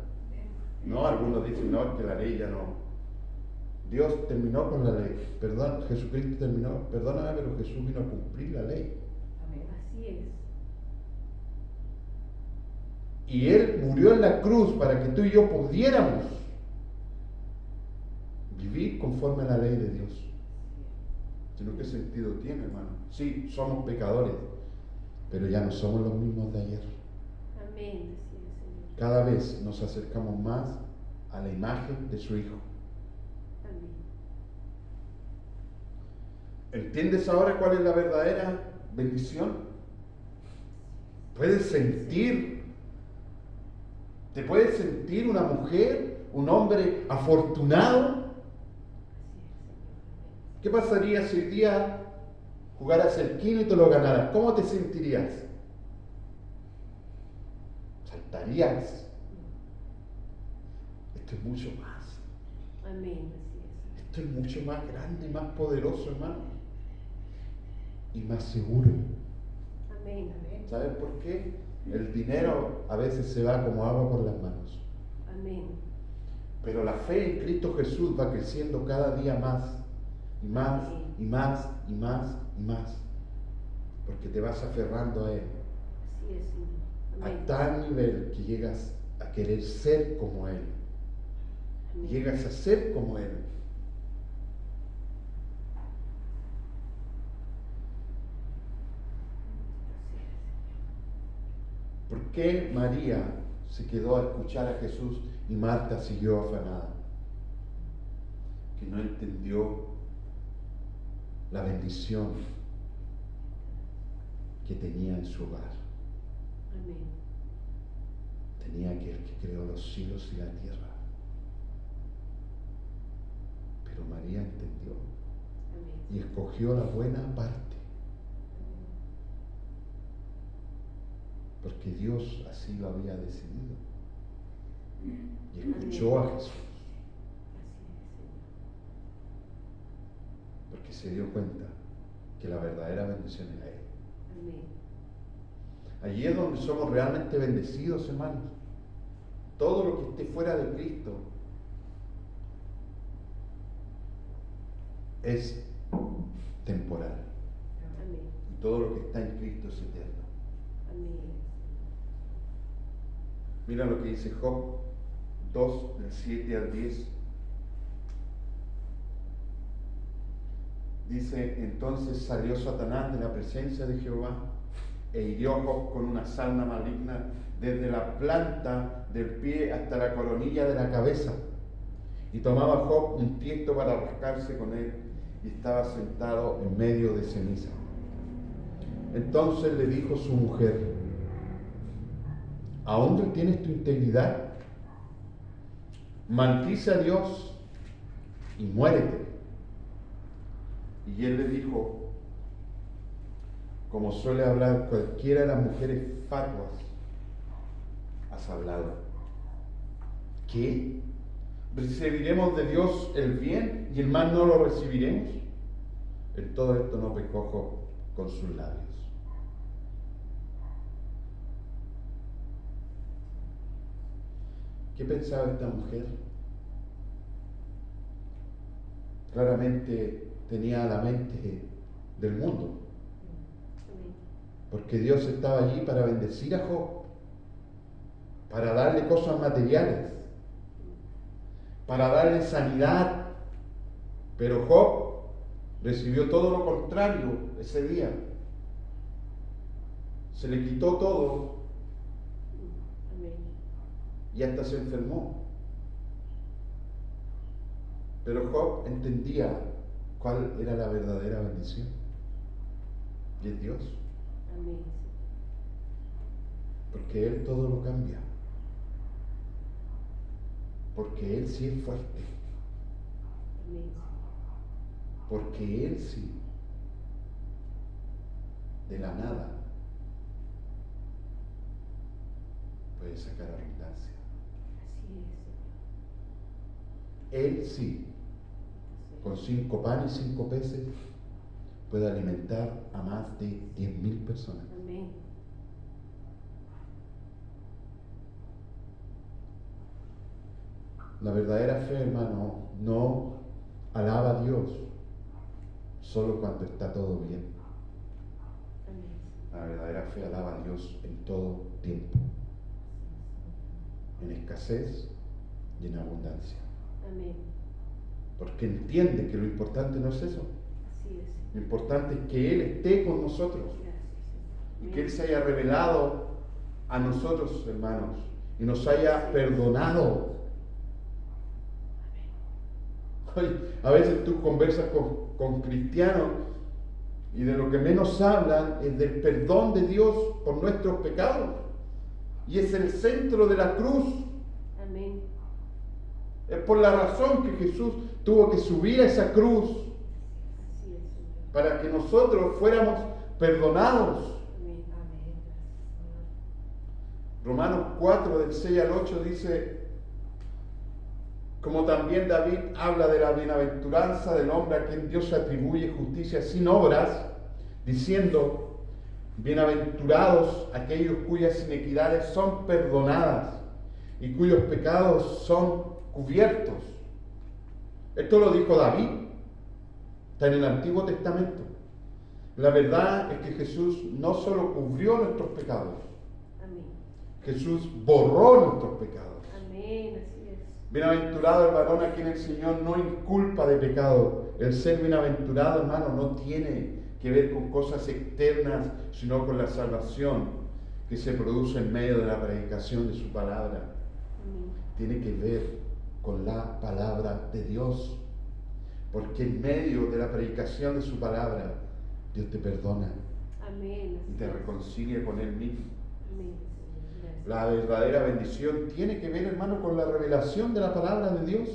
No, algunos dicen, no, es que la ley ya no. Dios terminó con la ley. Perdón, Jesucristo terminó, perdóname, pero Jesús vino a cumplir la ley.
Amén. Así es.
Y Él murió en la cruz para que tú y yo pudiéramos vivir conforme a la ley de Dios. Sino, ¿qué sentido tiene, hermano? Sí, somos pecadores, pero ya no somos los mismos de ayer.
Amén. Así es, Señor.
Cada vez nos acercamos más a la imagen de su Hijo.
Amén.
¿Entiendes ahora cuál es la verdadera bendición? Puedes sentir, te puedes sentir una mujer, un hombre afortunado.
Así es, Señor.
¿Qué pasaría si hoy día jugaras el quino y te lo ganaras? ¿Cómo te sentirías? Saltarías. Esto es mucho más.
Amén. Así es.
Esto es mucho más grande, más poderoso, hermano. Y más seguro.
Amén. Amén.
¿Sabes por qué? El dinero a veces se va como agua por las manos.
Amén.
Pero la fe en Cristo Jesús va creciendo cada día más. Y más, y más, y más, y más. Porque te vas aferrando a Él.
Así es, Señor. Amén.
A tal nivel que llegas a querer ser como Él.
Amén.
Llegas a ser como Él. ¿Por qué María se quedó a escuchar a Jesús y Marta siguió afanada? Que no entendió la bendición que tenía en su hogar.
Amén.
Tenía aquel que creó los cielos y la tierra. Pero María entendió
Amén.
y escogió la buena parte. Porque Dios así lo había decidido. Y escuchó a Jesús.
Así es, Señor.
Porque se dio cuenta que la verdadera bendición era Él.
Amén.
Allí es donde somos realmente bendecidos, hermanos. Todo lo que esté fuera de Cristo es temporal.
Amén.
Y todo lo que está en Cristo es eterno.
Amén.
Mira lo que dice Job 2, del 7 al 10. Dice, entonces salió Satanás de la presencia de Jehová e hirió a Job con una sarna maligna desde la planta del pie hasta la coronilla de la cabeza. Y tomaba Job un tiesto para rascarse con él y estaba sentado en medio de ceniza. Entonces le dijo su mujer, ¿aún retienes tu integridad? Maldice a Dios y muérete. Y él le dijo, como suele hablar cualquiera de las mujeres fatuas, has hablado. ¿Qué? ¿Recibiremos de Dios el bien y el mal no lo recibiremos? En todo esto no pecó Job con sus labios. ¿Qué pensaba esta mujer? Claramente tenía la mente del mundo,
Amén.
porque Dios estaba allí para bendecir a Job, para darle cosas materiales, para darle sanidad, pero Job recibió todo lo contrario ese día. se le quitó todo
Amén.
y hasta se enfermó. Pero Job entendía cuál era la verdadera bendición. Y es Dios.
Amén.
Porque Él todo lo cambia. Porque Él sí es fuerte.
Amén.
Porque Él sí, de la nada, puede sacar abundancia.
Así es,
Él sí, con 5 panes y 5 peces, puede alimentar a más de 10.000 personas.
Amén.
La verdadera fe, hermano, no alaba a Dios solo cuando está todo bien.
Amén.
La verdadera fe alaba a Dios en todo tiempo, en escasez y en abundancia.
Amén.
Porque entiende que lo importante no es eso.
Así es.
Lo importante es que Él esté con nosotros
Gracias, Señor.
y que Él se haya revelado a nosotros, hermanos, y nos haya perdonado. Oye, a veces tú conversas con cristianos y de lo que menos hablan es del perdón de Dios por nuestros pecados. Y es el centro de la cruz.
Amén.
Es por la razón que Jesús tuvo que subir a esa cruz
Así es, Señor.
para que nosotros fuéramos perdonados.
Amén. Amén.
Romanos 4, del 6 al 8 dice, como también David habla de la bienaventuranza del hombre a quien Dios atribuye justicia sin obras, diciendo, bienaventurados aquellos cuyas iniquidades son perdonadas y cuyos pecados son cubiertos. Esto lo dijo David, está en el Antiguo Testamento. La verdad es que Jesús no solo cubrió nuestros pecados,
Amén.
Jesús borró nuestros pecados.
Amén. Así es.
Bienaventurado el varón a quien el Señor no inculpa de pecado. El ser bienaventurado, hermano, no tiene que ver con cosas externas, sino con la salvación que se produce en medio de la predicación de su palabra.
Amén.
Tiene que ver con la palabra de Dios. Porque en medio de la predicación de su palabra, Dios te perdona
Amén.
y te
Así es.
reconcilia con Él mismo.
Amén, Señor. Gracias.
La verdadera bendición tiene que ver, hermano, con la revelación de la palabra de Dios.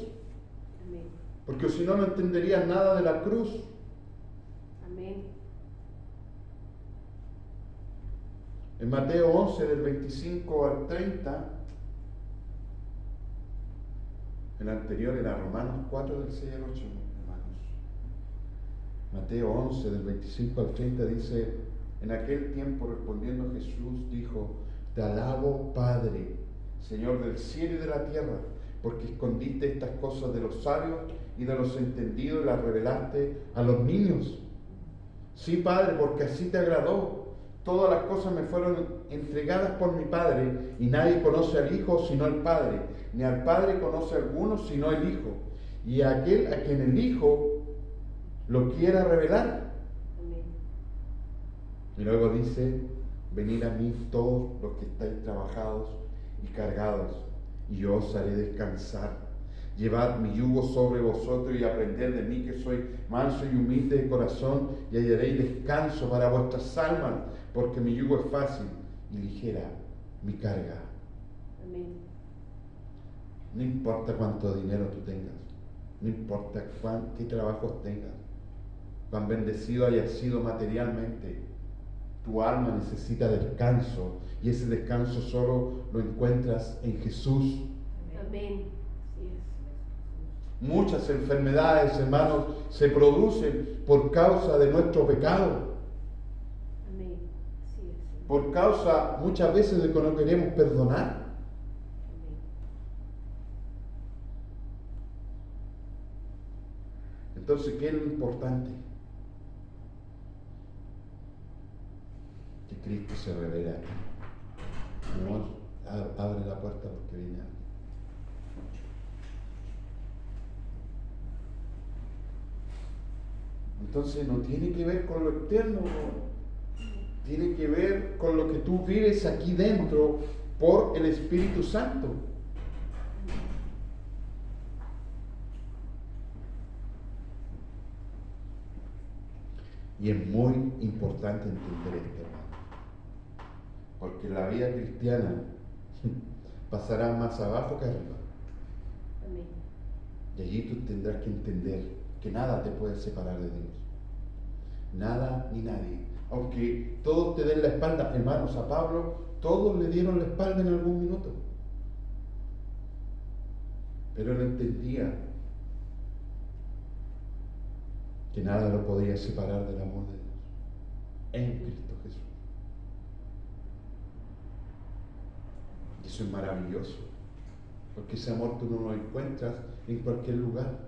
Amén.
Porque si no, no entenderías nada de la cruz.
Amén.
En Mateo 11, del 25 al 30, el anterior era Romanos 4, del 6 al 8, hermanos. Mateo 11, del 25 al 30 dice, en aquel tiempo respondiendo Jesús dijo, te alabo, Padre, Señor del cielo y de la tierra, porque escondiste estas cosas de los sabios y de los entendidos y las revelaste a los niños. Sí, Padre, porque así te agradó. Todas las cosas me fueron entregadas por mi Padre, y nadie conoce al Hijo sino el Padre, ni al Padre conoce a alguno sino el Hijo, y a aquel a quien el Hijo lo quiera revelar.
Amén.
Y luego dice, venid a mí todos los que estáis trabajados y cargados, y yo os haré descansar. Llevad mi yugo sobre vosotros y aprended de mí, que soy manso y humilde de corazón, y hallaréis descanso para vuestras almas, porque mi yugo es fácil y ligera mi carga.
Amén.
No importa cuánto dinero tú tengas, no importa qué trabajos tengas, cuán bendecido hayas sido materialmente, tu alma necesita descanso, y ese descanso solo lo encuentras en Jesús.
Amén. Así es.
Muchas enfermedades, hermanos, se producen por causa de nuestro pecado,
Amén. Así es, Señor.
por causa muchas veces de que no queremos perdonar.
Amén.
Entonces, ¿qué es lo importante? Que Cristo se revela a ti. Amor, abre la puerta porque viene alguien. Entonces no tiene que ver con lo externo, tiene que ver con lo que tú vives aquí dentro por el Espíritu Santo. Y es muy importante entender esto, hermano. Porque la vida cristiana pasará más abajo que arriba.
Amén.
Y allí tú tendrás que entender que nada te puede separar de Dios. Nada ni nadie. Aunque todos te den la espalda, hermanos, a Pablo, todos le dieron la espalda en algún minuto. Pero él entendía que nada lo podía separar del amor de Dios en Cristo Jesús. Y eso es maravilloso, porque ese amor tú no lo encuentras en cualquier lugar.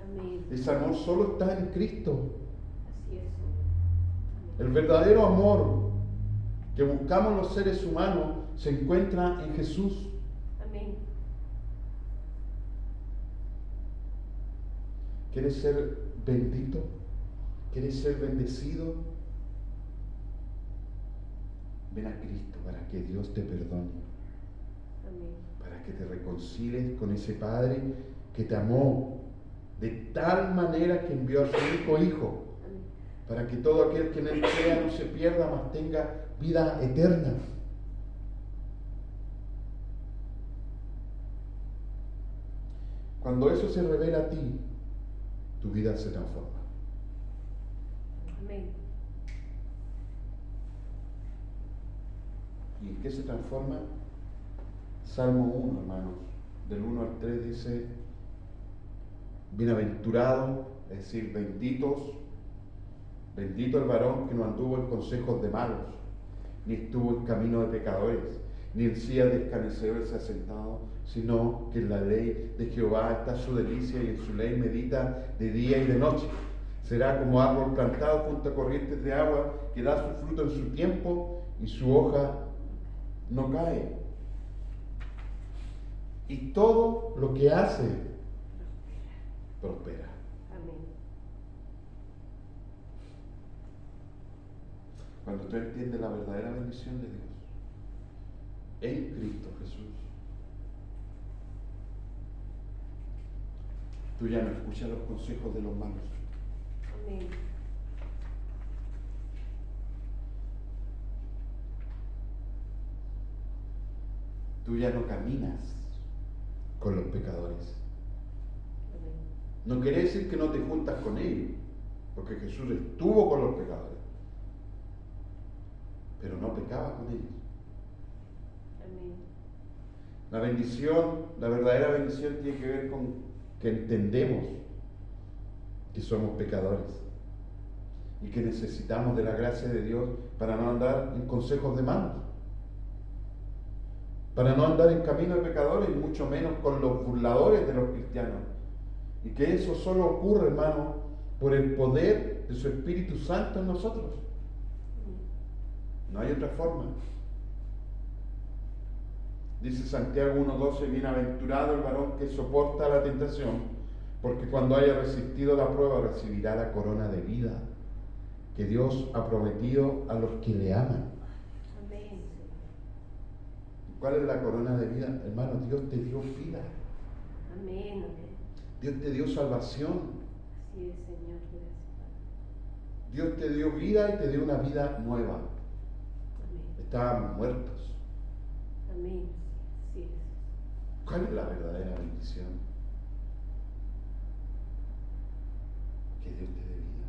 Amén.
Ese amor solo está en Cristo.
Así es.
El verdadero amor que buscamos los seres humanos se encuentra en Jesús.
Amén.
¿Quieres ser bendito? ¿Quieres ser bendecido? Ven a Cristo para que Dios te perdone.
Amén.
Para que te reconcilies con ese Padre que te amó de tal manera que envió a su único Hijo,
Amén.
para que todo aquel que en él crea no se pierda, mas tenga vida eterna. Cuando eso se revela a ti, tu vida se transforma.
Amén.
¿Y en qué se transforma? Salmo 1, hermanos, del 1 al 3 dice: bienaventurado, es decir, bendito el varón que no anduvo en consejos de malos, ni estuvo en camino de pecadores, ni en silla de escarnecedores se ha sentado, sino que en la ley de Jehová está su delicia, y en su ley medita de día y de noche. Será como árbol plantado junto a corrientes de agua, que da su fruto en su tiempo, y su hoja no cae. Y todo lo que hace prospera.
Amén.
Cuando tú entiendes la verdadera bendición de Dios en Cristo Jesús, tú ya no escuchas los consejos de los malos.
Amén.
Tú ya no caminas con los pecadores.
Amén.
No quiere decir que no te juntas con ellos, porque Jesús estuvo con los pecadores, pero no pecaba con ellos.
Amén.
La bendición, la verdadera bendición tiene que ver con que entendemos que somos pecadores y que necesitamos de la gracia de Dios para no andar en consejos de malos, para no andar en camino de pecadores, y mucho menos con los burladores de los cristianos. Y que eso solo ocurre, hermano, por el poder de su Espíritu Santo en nosotros. No hay otra forma. Dice Santiago 1:12: bienaventurado el varón que soporta la tentación, porque cuando haya resistido la prueba recibirá la corona de vida que Dios ha prometido a los que le aman.
Amén.
¿Cuál es la corona de vida? Hermano, Dios te dio vida.
Amén. Amén.
Dios te dio salvación.
Así es, Señor. Gracias, Padre.
Dios te dio vida y te dio una vida nueva.
Amén.
Estaban muertos.
Amén. Así es.
¿Cuál es la verdadera bendición? Que Dios te dé vida.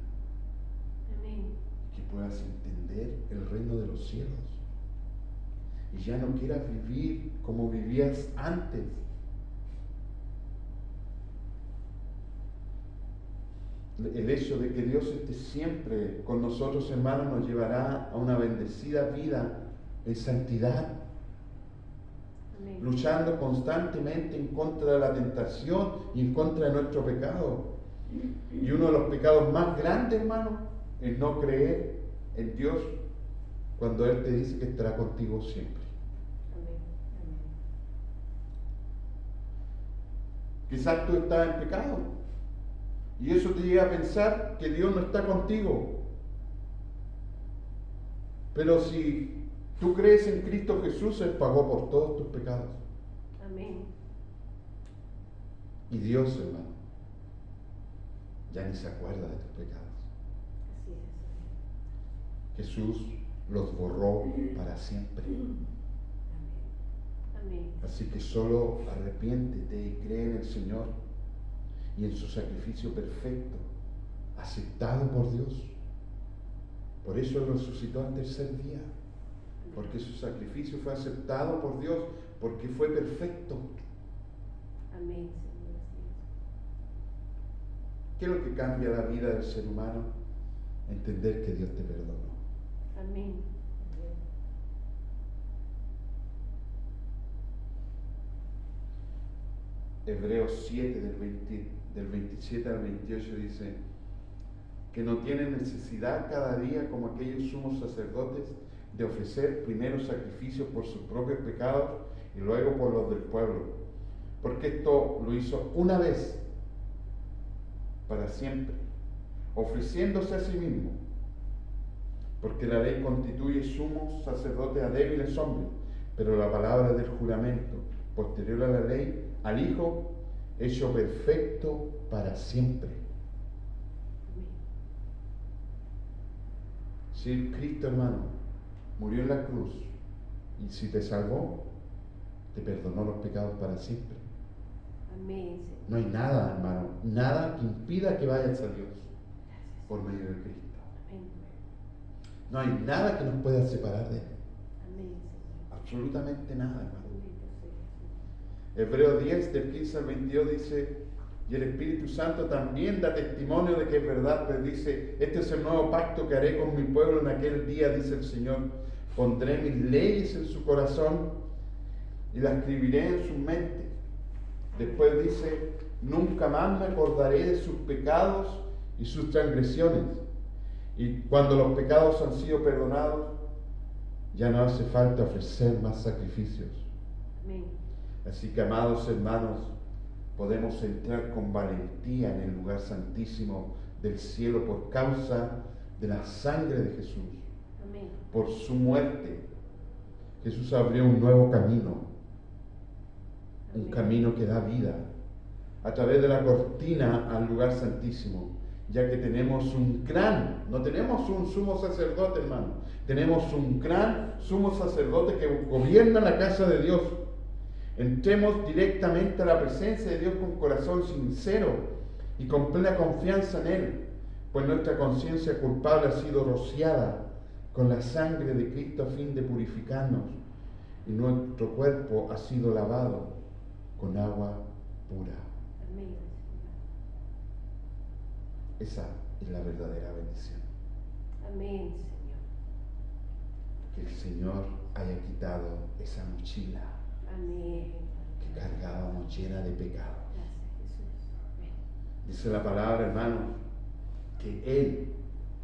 Amén.
Que puedas entender el reino de los cielos. Y ya no quieras vivir como vivías antes. El hecho de que Dios esté siempre con nosotros, hermanos, nos llevará a una bendecida vida en santidad,
Amén.
luchando constantemente en contra de la tentación y en contra de nuestro pecado. Y uno de los pecados más grandes, hermano, es no creer en Dios cuando Él te dice que estará contigo siempre.
Amén. Amén.
Quizás tú estás en pecado y eso te llega a pensar que Dios no está contigo. Pero si tú crees en Cristo Jesús, Él pagó por todos tus pecados.
Amén.
Y Dios, hermano, ya ni se acuerda de tus pecados.
Así es.
Jesús los borró para siempre.
Amén. Amén.
Así que solo arrepiéntete y cree en el Señor y en su sacrificio perfecto, aceptado por Dios. Por eso Él resucitó al tercer día, porque su sacrificio fue aceptado por Dios, porque fue perfecto.
Amén, Señor. Así
¿Qué es lo que cambia la vida del ser humano? Entender que Dios te perdonó.
es. Amén.
Hebreos 7 del 27 al 28 dice que no tienen necesidad cada día como aquellos sumos sacerdotes de ofrecer primero sacrificios por sus propios pecados y luego por los del pueblo, porque esto lo hizo una vez para siempre, ofreciéndose a sí mismo, porque la ley constituye sumos sacerdotes a débiles hombres, pero la palabra del juramento posterior a la ley al Hijo hecho perfecto para siempre. Si Cristo, hermano, murió en la cruz y si te salvó, te perdonó los pecados para siempre.
Amén, Señor.
No hay nada, hermano, nada que impida que vayas a Dios por medio de Cristo.
Amén.
No hay nada que nos pueda separar de Él.
Amén, Señor.
Absolutamente nada, hermano.
Bendito sea Jesús.
Hebreos 10, del 15 al 22 dice, y el Espíritu Santo también da testimonio de que es verdad, pues dice, este es el nuevo pacto que haré con mi pueblo en aquel día, dice el Señor, pondré mis leyes en su corazón y las escribiré en su mente. Después dice, nunca más me acordaré de sus pecados y sus transgresiones. Y cuando los pecados han sido perdonados, ya no hace falta ofrecer más sacrificios.
Amén.
Así que, amados hermanos, podemos entrar con valentía en el lugar santísimo del cielo por causa de la sangre de Jesús,
Amén.
por su muerte. Jesús abrió un nuevo camino, un
Amén.
camino que da vida, a través de la cortina al lugar santísimo, ya que tenemos no tenemos un sumo sacerdote, hermano, tenemos un gran sumo sacerdote que gobierna la casa de Dios. Entremos directamente a la presencia de Dios con corazón sincero y con plena confianza en Él, pues nuestra conciencia culpable ha sido rociada con la sangre de Cristo a fin de purificarnos y nuestro cuerpo ha sido lavado con agua pura.
Amén, Señor.
Esa es la verdadera bendición,
Amén, Señor.
que el Señor haya quitado esa mochila
Amén.
que cargábamos llena de pecado.
Gracias, Jesús. Amén.
Dice la palabra, hermano, que Él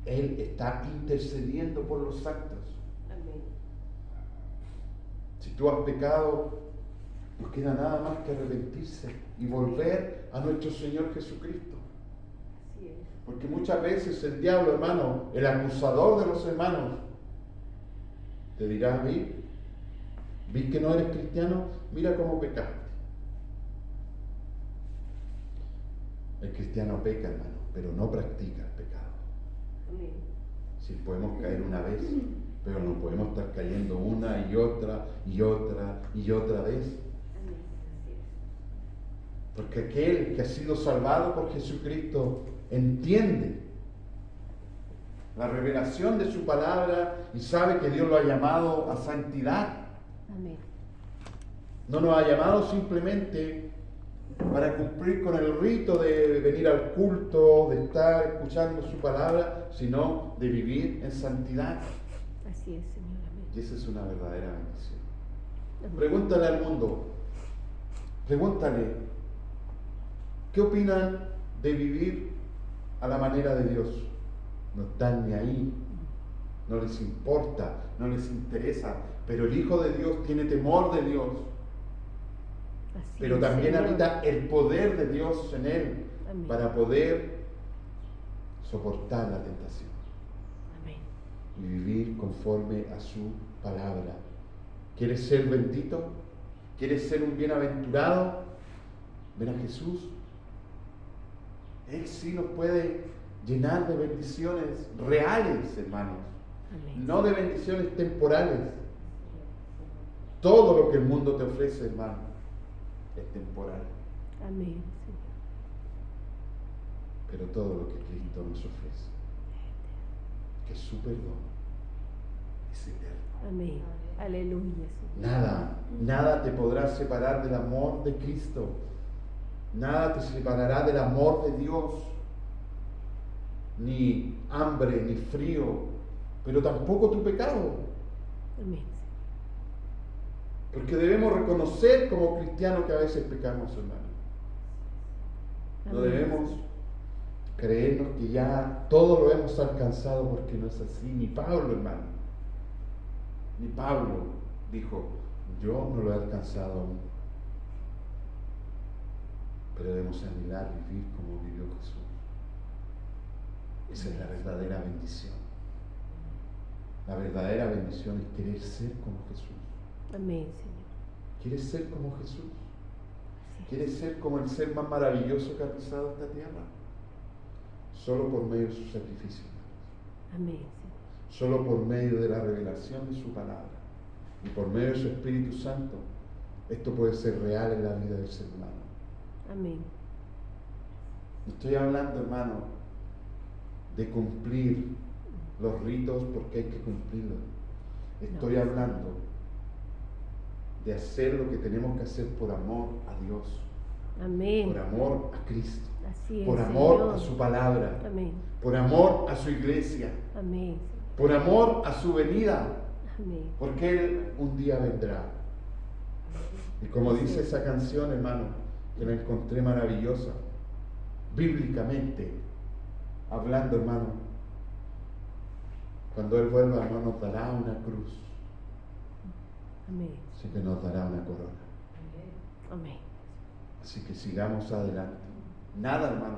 está intercediendo por los santos.
Amén.
Si tú has pecado, no queda nada más que arrepentirse y volver a nuestro Señor Jesucristo.
Así es.
Porque muchas veces el diablo, hermano, el acusador de los hermanos, te dirá, vi que no eres cristiano, mira cómo pecaste. El cristiano peca, hermano, pero no practica el pecado.
Amén.
Sí, podemos caer una vez, pero no podemos estar cayendo una y otra y otra y otra vez.
Amén. Así es.
Porque aquel que ha sido salvado por Jesucristo entiende la revelación de su palabra y sabe que Dios lo ha llamado a santidad.
Amén.
No nos ha llamado simplemente para cumplir con el rito de venir al culto, de estar escuchando su palabra, sino de vivir en santidad.
Así es, Señor. Amén.
Y esa es una verdadera bendición.
Amén.
Pregúntale al mundo, pregúntale, ¿qué opinan de vivir a la manera de Dios? No están ni ahí, no les importa, no les interesa, pero el Hijo de Dios tiene temor de Dios,
Así
pero
es,
también
Señor.
habita el poder de Dios en él
Amén.
para poder soportar la tentación.
Amén.
y vivir conforme a su palabra. ¿Quieres ser bendito? ¿Quieres ser un bienaventurado? Ven a Jesús. Él sí nos puede llenar de bendiciones reales, hermanos.
Amén.
No de bendiciones temporales. Todo lo que el mundo te ofrece, hermano, es temporal.
Amén, Señor.
Pero todo lo que Cristo nos ofrece, que es su perdón, es eterno.
Amén. Aleluya, Señor.
Nada te podrá separar del amor de Cristo. Nada te separará del amor de Dios. Ni hambre, ni frío, pero tampoco tu pecado.
Amén.
Porque debemos reconocer como cristianos que a veces pecamos, hermano. No
Amén.
debemos creernos que ya todo lo hemos alcanzado, porque no es así. Ni Pablo, hermano. Ni Pablo dijo, yo no lo he alcanzado aún. Pero debemos anhelar vivir como vivió Jesús. Esa es la verdadera bendición. La verdadera bendición es querer ser como Jesús.
Amén, Señor.
¿Quieres ser como Jesús?
Así es.
¿Quieres ser como el ser más maravilloso que ha pisado esta tierra? Solo por medio de su sacrificio.
Amén, Señor.
Solo por medio de la revelación de su palabra y por medio de su Espíritu Santo, esto puede ser real en la vida del ser humano.
Amén.
No estoy hablando, hermano, de cumplir los ritos porque hay que cumplirlos. Estoy hablando de hacer lo que tenemos que hacer por amor a Dios,
Amén.
por amor a Cristo,
Así es,
por amor
Señor.
a su palabra,
Amén.
por amor a su iglesia,
Amén.
por amor a su venida,
Amén.
porque Él un día vendrá. Y como dice esa canción, hermano, que la encontré maravillosa, bíblicamente hablando, hermano, cuando Él vuelva no nos dará una cruz,
Amén.
sino que nos dará una corona.
Amén.
Así que sigamos adelante. Nada, hermano,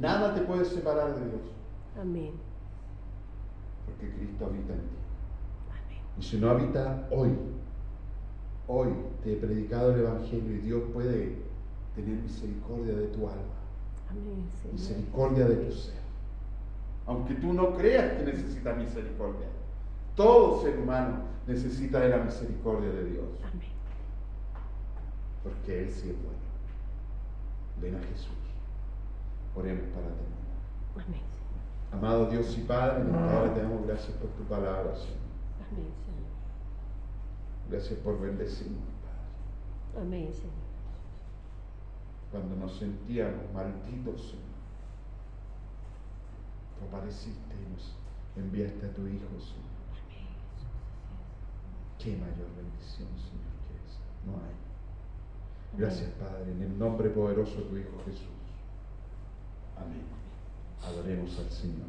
nada te puede separar de Dios,
Amén.
porque Cristo habita en ti.
Amén.
Y si no habita hoy te he predicado el Evangelio y Dios puede tener misericordia de tu alma,
Amén, Señor.
misericordia de tu ser. Aunque tú no creas que necesita misericordia, todo ser humano necesita de la misericordia de Dios,
Amén.
porque Él sí es bueno. Ven a Jesús. Oremos para terminar.
Amén, Señor.
Amado Dios y Padre, en esta hora te damos gracias por tu palabra, Señor.
Amén, Señor.
Gracias por bendecirnos, Padre.
Amén, Señor.
Cuando nos sentíamos malditos, Señor, tú apareciste y nos enviaste a tu Hijo, Señor.
Amén, Jesús.
Qué mayor bendición, Señor, que esa. No hay.
Amén.
Gracias, Padre, en el nombre poderoso de tu Hijo Jesús. Amén. Adoremos al Señor.